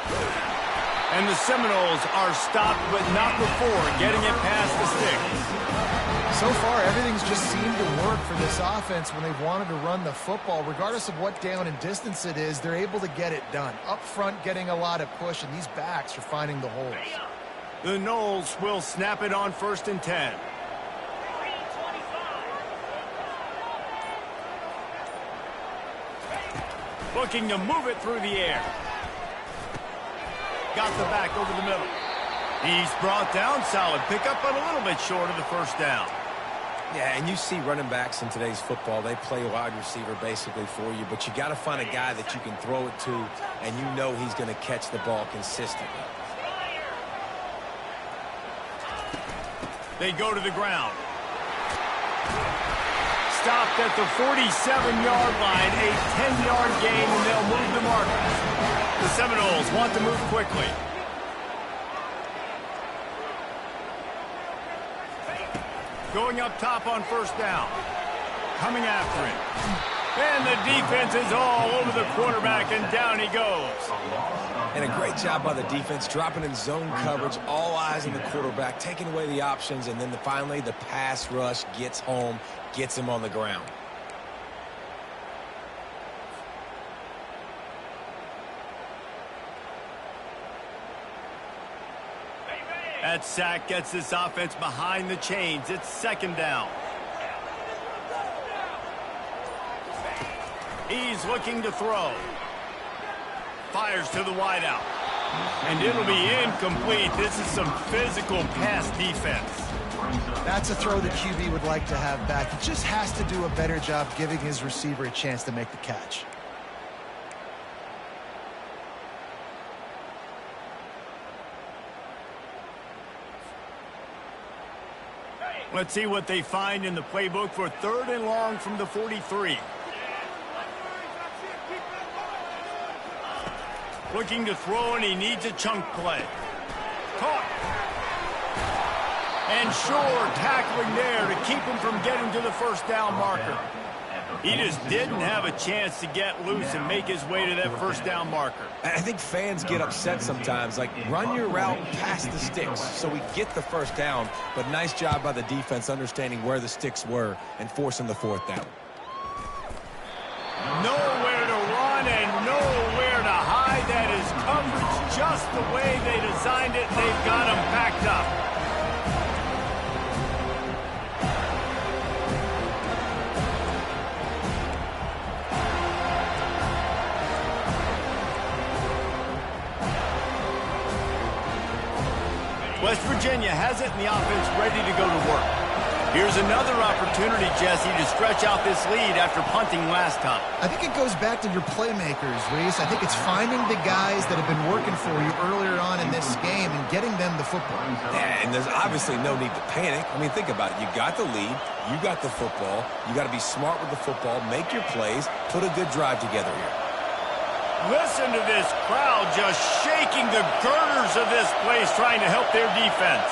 And the Seminoles are stopped, but not before getting it past the sticks. So far, everything's just seemed to work for this offense when they've wanted to run the football. Regardless of what down and distance it is, they're able to get it done. Up front, getting a lot of push, and these backs are finding the holes. The Noles will snap it on 1st and 10. Looking to move it through the air. Got the back over the middle. He's brought down. Solid pickup, but a little bit short of the first down. Yeah, and you see running backs in today's football, they play wide receiver basically for you, but you got to find a guy that you can throw it to, and you know he's going to catch the ball consistently. They go to the ground. Stopped at the 47-yard line, a 10-yard gain, and they'll move the markers. The Seminoles want to move quickly. Going up top on 1st down. Coming after him. And the defense is all over the quarterback, and down he goes. And a great job by the defense, dropping in zone coverage, all eyes on the quarterback, taking away the options, and then finally the pass rush gets home, gets him on the ground. That sack gets this offense behind the chains. It's 2nd down. He's looking to throw. Fires to the wideout. And it'll be incomplete. This is some physical pass defense. That's a throw the QB would like to have back. He just has to do a better job giving his receiver a chance to make the catch. Let's see what they find in the playbook for 3rd and long from the 43. Looking to throw, and he needs a chunk play. Caught. And sure, tackling there to keep him from getting to the 1st down marker. He just didn't have a chance to get loose and make his way to that 1st down marker. I think fans get upset sometimes, like run your route past the sticks so we get the 1st down, but nice job by the defense understanding where the sticks were and forcing the 4th down. Nowhere to run and nowhere to hide. That is coverage just the way they designed it. They've got him packed up. West Virginia has it, and the offense ready to go to work. Here's another opportunity, Jesse, to stretch out this lead after punting last time. I think it goes back to your playmakers, Reese. I think it's finding the guys that have been working for you earlier on in this game and getting them the football. Yeah, and there's obviously no need to panic. I mean, think about it. You got the lead. You got the football. You got to be smart with the football. Make your plays. Put a good drive together here. Listen to this crowd just shaking the girders of this place, trying to help their defense.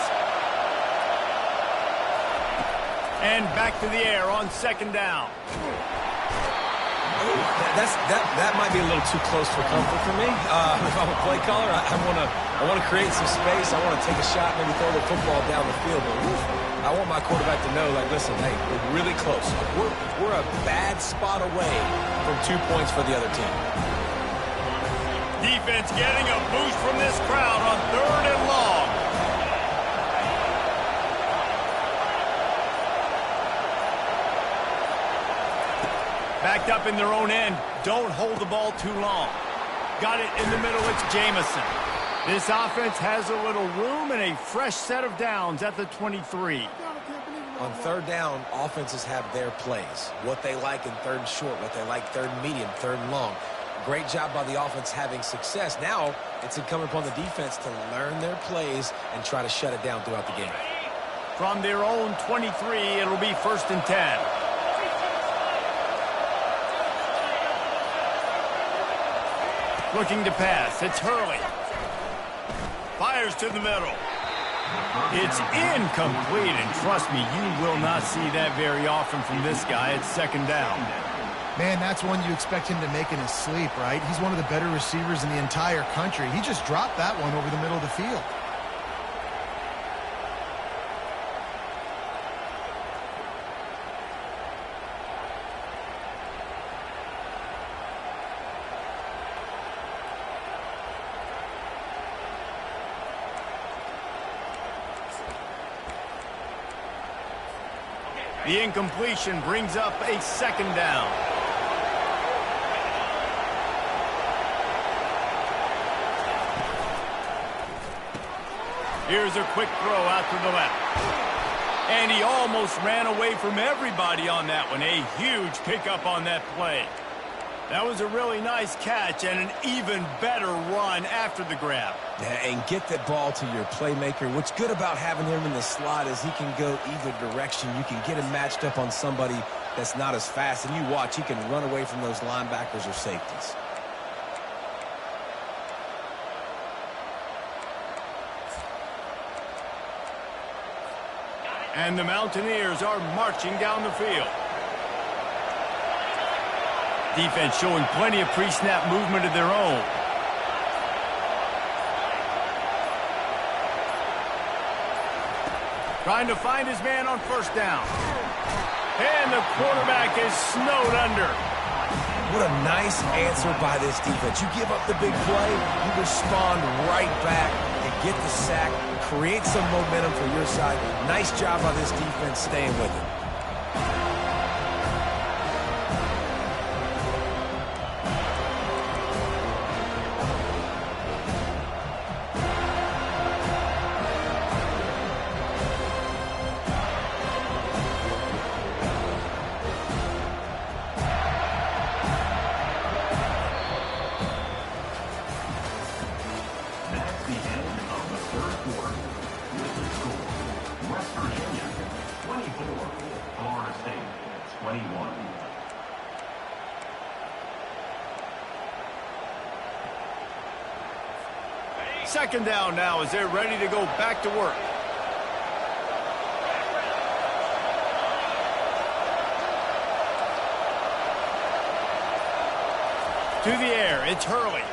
And back to the air on 2nd down. That might be a little too close for comfort for me. If I'm a play caller, I want to create some space. I want to take a shot, maybe throw the football down the field. But I want my quarterback to know, like, listen, hey, we're really close. We're a bad spot away from 2 points for the other team. Defense getting a boost from this crowd on 3rd and long. Backed up in their own end. Don't hold the ball too long. Got it in the middle. It's Jamison. This offense has a little room and a fresh set of downs at the 23. On 3rd down, offenses have their plays. What they like in 3rd and short, what they like 3rd and medium, 3rd and long. Great job by the offense having success. Now it's incumbent upon the defense to learn their plays and try to shut it down throughout the game. From their own 23, it'll be 1st and 10. Looking to pass. It's Hurley. Fires to the middle. It's incomplete, and trust me, you will not see that very often from this guy. It's second down. Man, that's one you expect him to make in his sleep, right? He's one of the better receivers in the entire country. He just dropped that one over the middle of the field. The incompletion brings up a second down. Here's a quick throw out to the left. And he almost ran away from everybody on that one. A huge pickup on that play. That was a really nice catch and an even better run after the grab. Yeah, and get that ball to your playmaker. What's good about having him in the slot is he can go either direction. You can get him matched up on somebody that's not as fast, and you watch, he can run away from those linebackers or safeties. And the Mountaineers are marching down the field. Defense showing plenty of pre-snap movement of their own. Trying to find his man on first down. And the quarterback is snowed under. What a nice answer by this defense. You give up the big play, you respond right back and get the sack, create some momentum for your side. Nice job by this defense staying with it. Second down now as they're ready to go back to work. To the air, it's Hurley.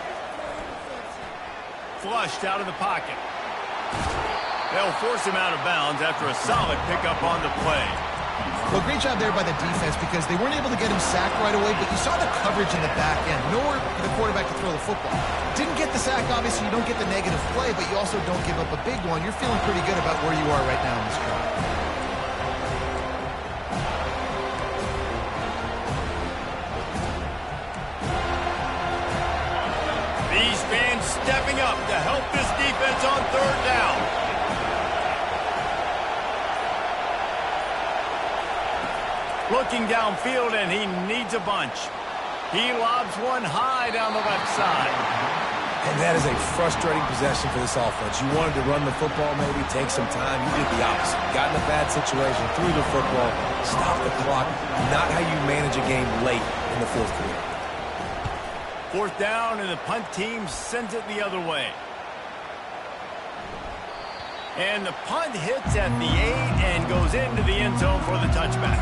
Flushed out of the pocket. They'll force him out of bounds after a solid pickup on the play. Well, great job there by the defense because they weren't able to get him sacked right away, but you saw the coverage in the back end. Nowhere for the quarterback to throw the football. Didn't get the sack, obviously. You don't get the negative play, but you also don't give up a big one. You're feeling pretty good about where you are right now in this drive. These fans stepping up to help this defense on third down. Looking downfield, and he needs a bunch. He lobs one high down the left side. And that is a frustrating possession for this offense. You wanted to run the football, maybe take some time. You did the opposite. Got in a bad situation, threw the football, stopped the clock. Not how you manage a game late in the fourth quarter. Fourth down, and the punt team sends it the other way. And the punt hits at the 8 and goes into the end zone for the touchback.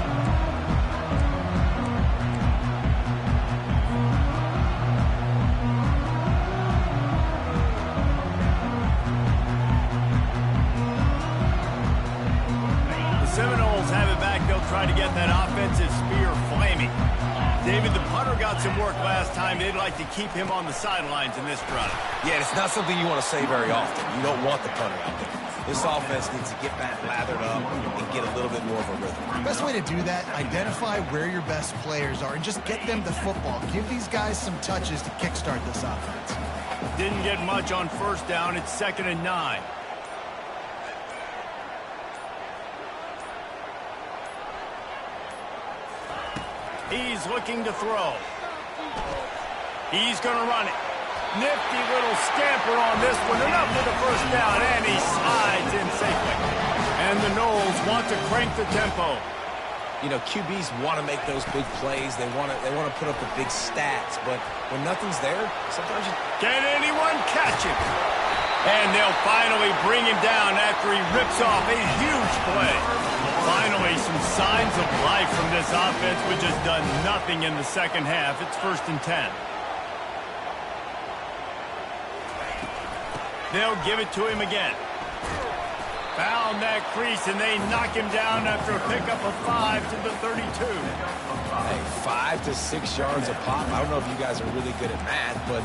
Seminoles have it back. They'll try to get that offensive spear flaming. David, the punter got some work last time. They'd like to keep him on the sidelines in this drive. Yeah, it's not something you want to say very often. You don't want the punter out there. This offense needs to get back lathered up and get a little bit more of a rhythm. The best way to do that, identify where your best players are and just get them the football. Give these guys some touches to kickstart this offense. Didn't get much on first down. It's 2nd and 9. He's looking to throw. He's going to run it. Nifty little scamper on this one. Enough for the first down, and he slides in safely. And the Noles want to crank the tempo. You know, QBs want to make those big plays. They want to put up the big stats. But when nothing's there, sometimes you... Can anyone catch him? And they'll finally bring him down after he rips off a huge play. Finally, some signs of life from this offense, which has done nothing in the second half. It's 1st and 10. They'll give it to him again. Found that crease, and they knock him down after a pickup of 5 to the 32. Hey, 5 to 6 yards a pop. I don't know if you guys are really good at math, but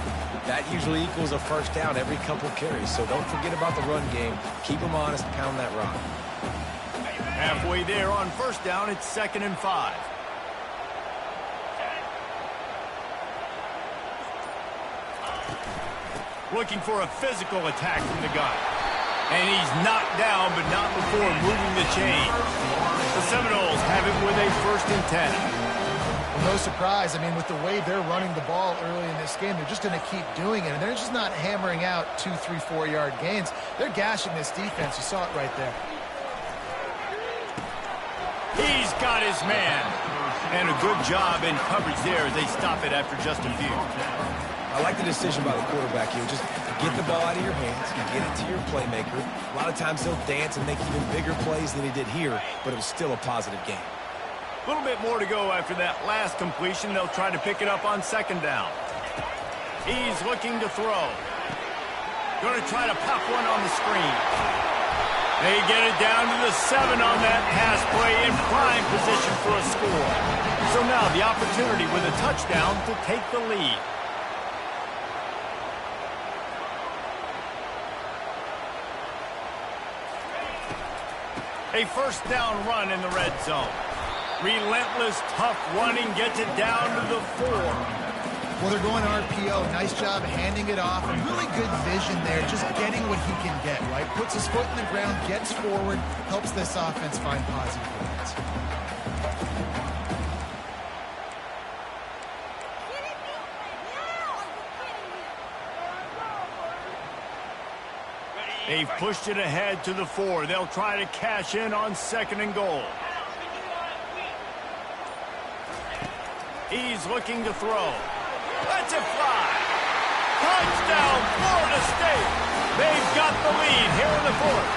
that usually equals a first down every couple carries. So don't forget about the run game. Keep them honest, pound that rock. Halfway there on 1st down, it's 2nd and 5. Looking for a physical attack from the gun. And he's knocked down, but not before moving the chain. The Seminoles have it with a 1st and 10. Well, no surprise. I mean, with the way they're running the ball early in this game, they're just going to keep doing it. And they're just not hammering out 2, 3, 4-yard gains. They're gashing this defense. You saw it right there. He's got his man. And a good job in coverage there as they stop it after just a few. I like the decision by the quarterback here. Just get the ball out of your hands and get it to your playmaker. A lot of times he'll dance and make even bigger plays than he did here, but it was still a positive game. A little bit more to go after that last completion. They'll try to pick it up on 2nd down. He's looking to throw. Going to try to pop one on the screen. They get it down to the 7 on that pass play in prime position for a score. So now the opportunity with a touchdown to take the lead. A 1st down run in the red zone. Relentless, tough running gets it down to the 4. Well, they're going RPO. Nice job handing it off. And really good vision there, just getting what he can get, right? Puts his foot in the ground, gets forward, helps this offense find positive points. They've pushed it ahead to the 4. They'll try to cash in on 2nd and goal. He's looking to throw. Let's it fly. Touchdown, Florida State. They've got the lead here in the 4th.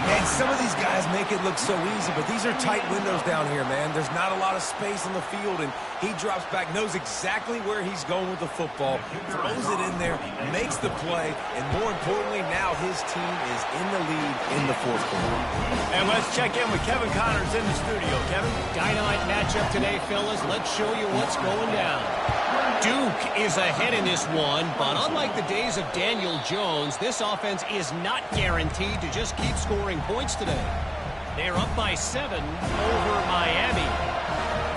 And some of these guys make it look so easy, but these are tight windows down here, man. There's not a lot of space on the field, and he drops back, knows exactly where he's going with the football, throws it in there, makes the play, and more importantly, now his team is in the lead in the 4th quarter. And let's check in with Kevin Connors in the studio. Kevin? Dynamite matchup today, fellas. Let's show you what's going down. Duke is ahead in this one, but unlike the days of Daniel Jones, this offense is not guaranteed to just keep scoring points today. They're up by 7 over Miami.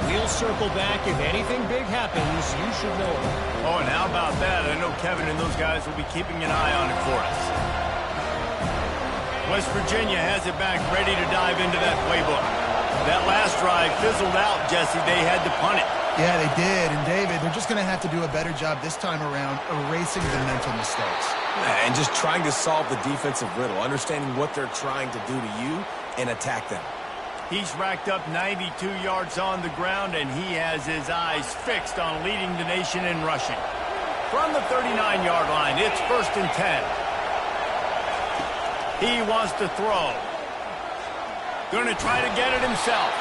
We'll circle back. If anything big happens, you should know it. Oh, and how about that? I know Kevin and those guys will be keeping an eye on it for us. West Virginia has it back, ready to dive into that playbook. That last drive fizzled out, Jesse. They had to punt it. Yeah, they did. And, David, they're just going to have to do a better job this time around erasing the mental mistakes. And just trying to solve the defensive riddle, understanding what they're trying to do to you and attack them. He's racked up 92 yards on the ground, and he has his eyes fixed on leading the nation in rushing. From the 39-yard line, it's 1st and 10. He wants to throw. Going to try to get it himself.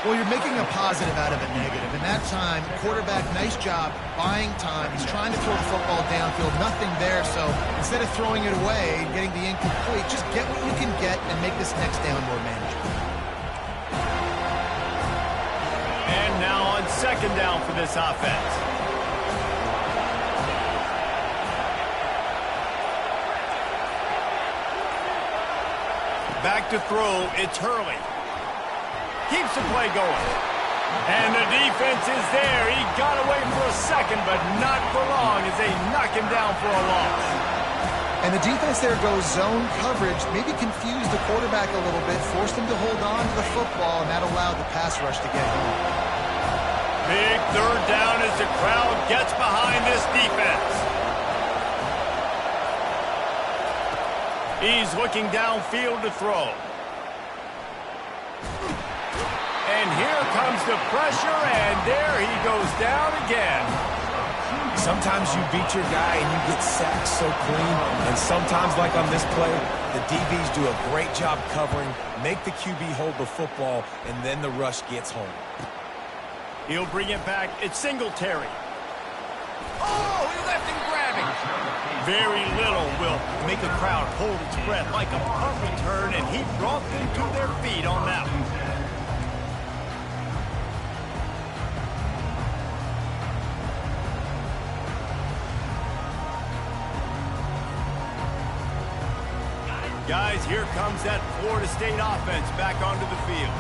Well, you're making a positive out of a negative. In that time, quarterback, nice job, buying time. He's trying to throw the football downfield, nothing there. So instead of throwing it away and getting the incomplete, just get what you can get and make this next down more manageable. And now on 2nd down for this offense. Back to throw, it's Hurley. Keeps the play going. And the defense is there. He got away for a second, but not for long as they knock him down for a loss. And the defense there goes zone coverage, maybe confused the quarterback a little bit, forced him to hold on to the football, and that allowed the pass rush to get home. Big 3rd down as the crowd gets behind this defense. He's looking downfield to throw. And here comes the pressure, and there he goes down again. Sometimes you beat your guy and you get sacked so clean, and sometimes, like on this play, the DBs do a great job covering, make the QB hold the football, and then the rush gets home. He'll bring it back. It's Singletary. Oh, he left him grabbing. Very little will make a crowd hold its breath like a punt return, and he brought them to their feet on that one. Guys, here comes that Florida State offense back onto the field.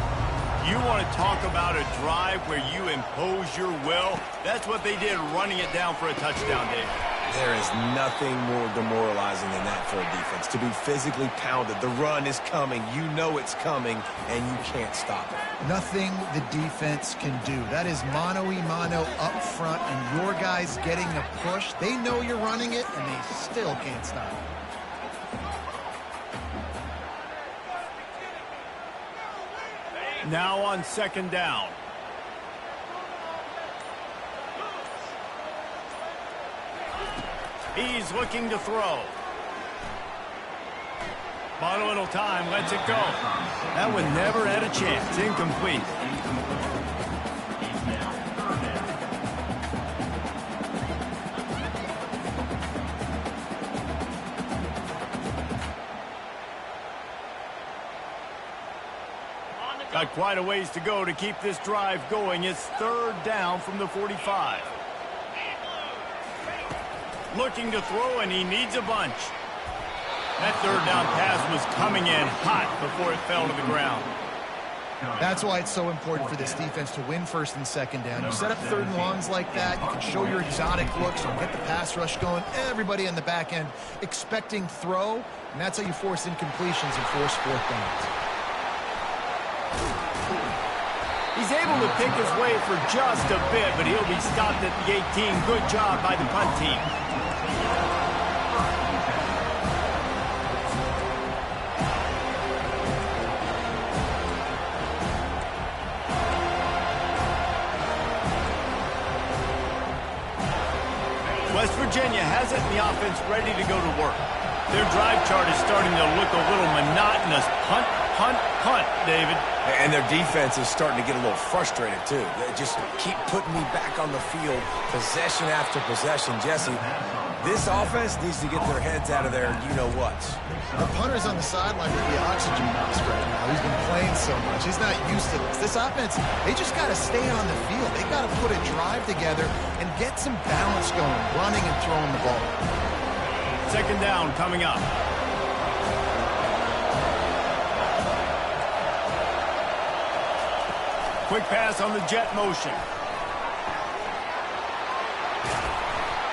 You want to talk about a drive where you impose your will? That's what they did, running it down for a touchdown, Dave. There is nothing more demoralizing than that for a defense. To be physically pounded, the run is coming, you know it's coming, and you can't stop it. Nothing the defense can do. That is mano-a-mano up front, and your guys getting a push. They know you're running it, and they still can't stop it. Now on second down. He's looking to throw. Bought a little time, lets it go. That one never had a chance. Incomplete. Got quite a ways to go to keep this drive going. It's third down from the 45. Looking to throw, and he needs a bunch. That third down pass was coming in hot before it fell to the ground. That's why it's so important for this defense to win first and second down. You set up third and longs like that, you can show your exotic looks, you get the pass rush going, everybody on the back end expecting throw, and that's how you force incompletions and force fourth downs. He's able to pick his way for just a bit, but he'll be stopped at the 18. Good job by the punt team. West Virginia has it, and the offense ready to go to work. Their drive chart is starting to look a little monotonous. Punt, punt, punt, David. And their defense is starting to get a little frustrated, too. They just keep putting me back on the field, possession after possession. Jesse, this offense needs to get their heads out of there, you-know-whats. The punter's on the sideline with the oxygen mask right now. He's been playing so much. He's not used to this. This offense, they just got to stay on the field. They got to put a drive together and get some balance going, running and throwing the ball. Second down coming up. Quick pass on the jet motion.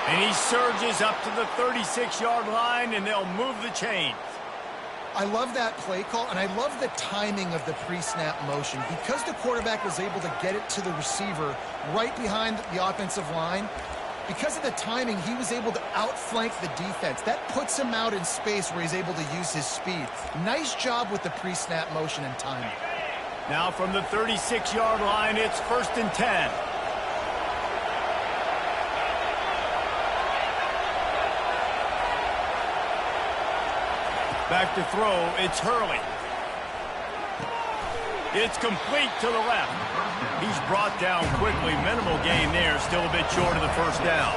And he surges up to the 36-yard line, and they'll move the chains. I love that play call, and I love the timing of the pre-snap motion. Because the quarterback was able to get it to the receiver right behind the offensive line, because of the timing, he was able to outflank the defense. That puts him out in space where he's able to use his speed. Nice job with the pre-snap motion and timing. Now from the 36-yard line, it's 1st and 10. Back to throw, it's Hurley. It's complete to the left. He's brought down quickly. Minimal gain there, still a bit short of the first down.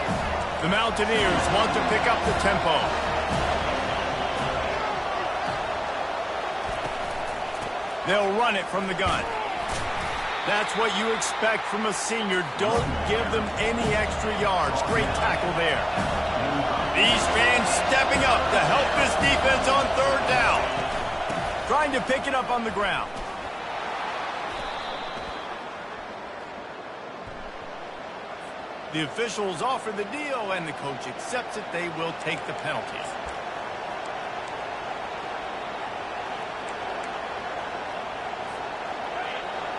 The Mountaineers want to pick up the tempo. They'll run it from the gun. That's what you expect from a senior. Don't give them any extra yards. Great tackle there. These fans stepping up to help this defense on third down. Trying to pick it up on the ground. The officials offer the deal, and the coach accepts it. They will take the penalty.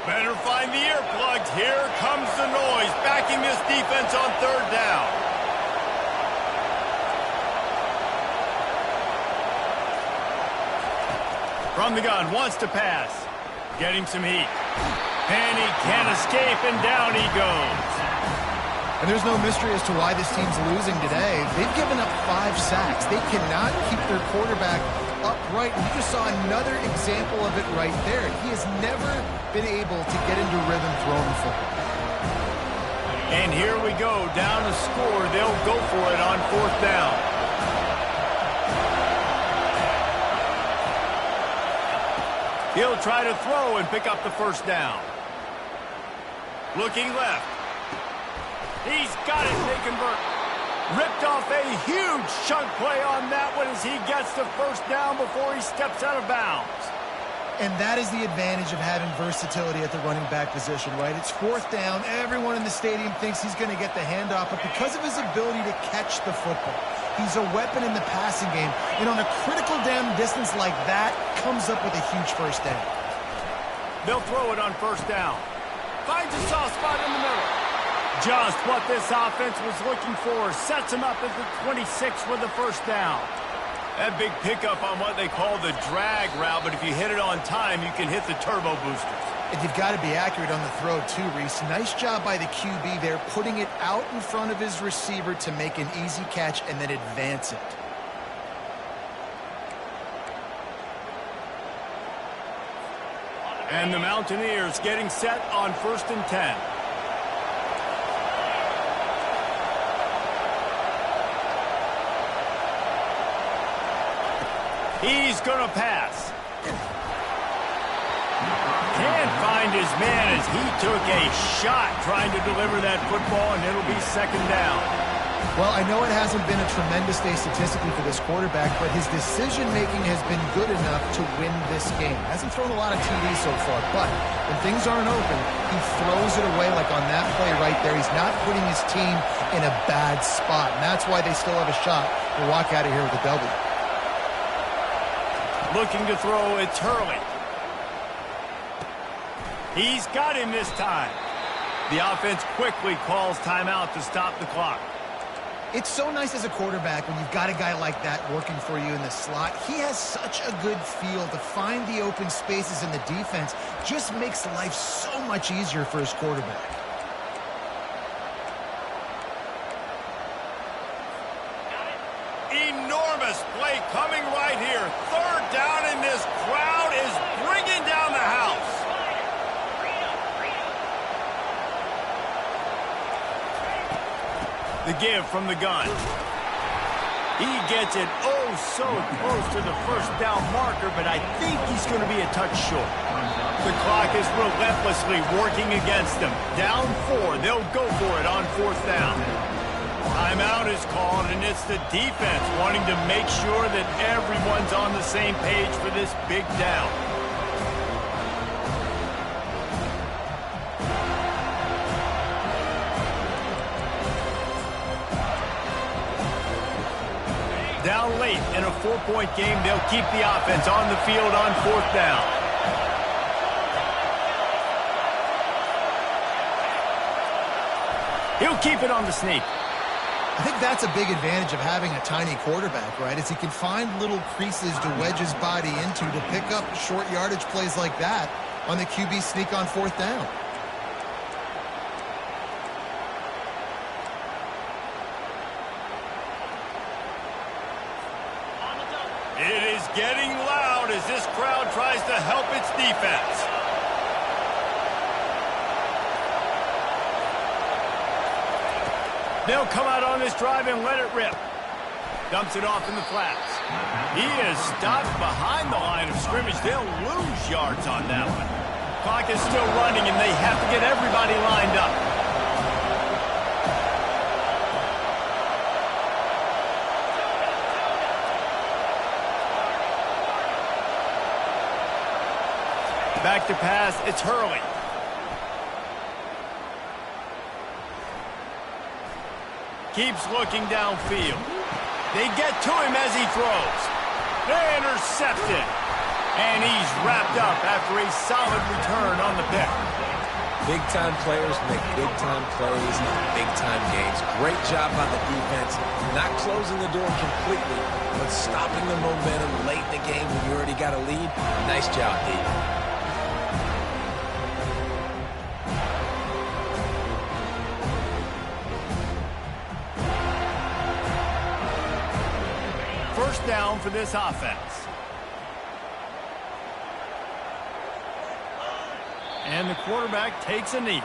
Better find the earplugs. Here comes the noise, backing this defense on third down. From the gun, wants to pass. Getting some heat. And he can't escape, and down he goes. And there's no mystery as to why this team's losing today. They've given up 5 sacks. They cannot keep their quarterback upright. And you just saw another example of it right there. He has never been able to get into rhythm throwing the football. And here we go, down a score. They'll go for it on 4th down. He'll try to throw and pick up the 1st down. Looking left. He's got it, Nathan Burke. Ripped off a huge chunk play on that one as he gets the 1st down before he steps out of bounds. And that is the advantage of having versatility at the running back position, right? It's 4th down. Everyone in the stadium thinks he's going to get the handoff, but because of his ability to catch the football, he's a weapon in the passing game. And on a critical down distance like that, comes up with a huge 1st down. They'll throw it on 1st down. Finds a soft spot in the middle. Just what this offense was looking for. Sets him up at the 26 with the 1st down. That big pickup on what they call the drag route, but if you hit it on time, you can hit the turbo boosters. And you've got to be accurate on the throw too, Reese. Nice job by the QB there, putting it out in front of his receiver to make an easy catch and then advance it. And the Mountaineers getting set on 1st and 10. He's going to pass. Can't find his man as he took a shot trying to deliver that football, and it'll be 2nd down. Well, I know it hasn't been a tremendous day statistically for this quarterback, but his decision-making has been good enough to win this game. Hasn't thrown a lot of TDs so far, but when things aren't open, he throws it away like on that play right there. He's not putting his team in a bad spot, and that's why they still have a shot to walk out of here with a W. Looking to throw, it's Hurley. He's got him this time. The offense quickly calls timeout to stop the clock. It's so nice as a quarterback when you've got a guy like that working for you in the slot. He has such a good feel to find the open spaces in the defense. Just makes life so much easier for his quarterback. Enormous play coming right here. 3rd down, and this crowd is bringing down the house. The give from the gun. He gets it oh so close to the 1st down marker, but I think he's going to be a touch short. The clock is relentlessly working against them. Down 4, they'll go for it on 4th down. Timeout is called, and it's the defense wanting to make sure that everyone's on the same page for this big down. Down late in a 4-point game, they'll keep the offense on the field on 4th down. He'll keep it on the sneak. I think that's a big advantage of having a tiny quarterback, right? As he can find little creases to wedge his body into to pick up short yardage plays like that on the QB sneak on 4th down. It is getting loud as this crowd tries to help its defense. They'll come out on this drive and let it rip. Dumps it off in the flats. He is stopped behind the line of scrimmage. They'll lose yards on that one. Clock is still running, and they have to get everybody lined up. Back to pass, it's Hurley. Keeps looking downfield. They get to him as he throws. They intercept it. And he's wrapped up after a solid return on the pick. Big-time players make big-time plays in big-time games. Great job by the defense. Not closing the door completely, but stopping the momentum late in the game when you already got a lead. Nice job, D. down for this offense. And the quarterback takes a knee.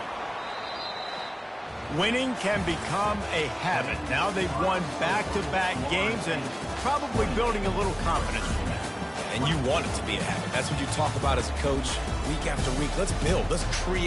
Winning can become a habit. Now they've won back-to-back games and probably building a little confidence from that. And you want it to be a habit. That's what you talk about as a coach week after week. Let's build. Let's create.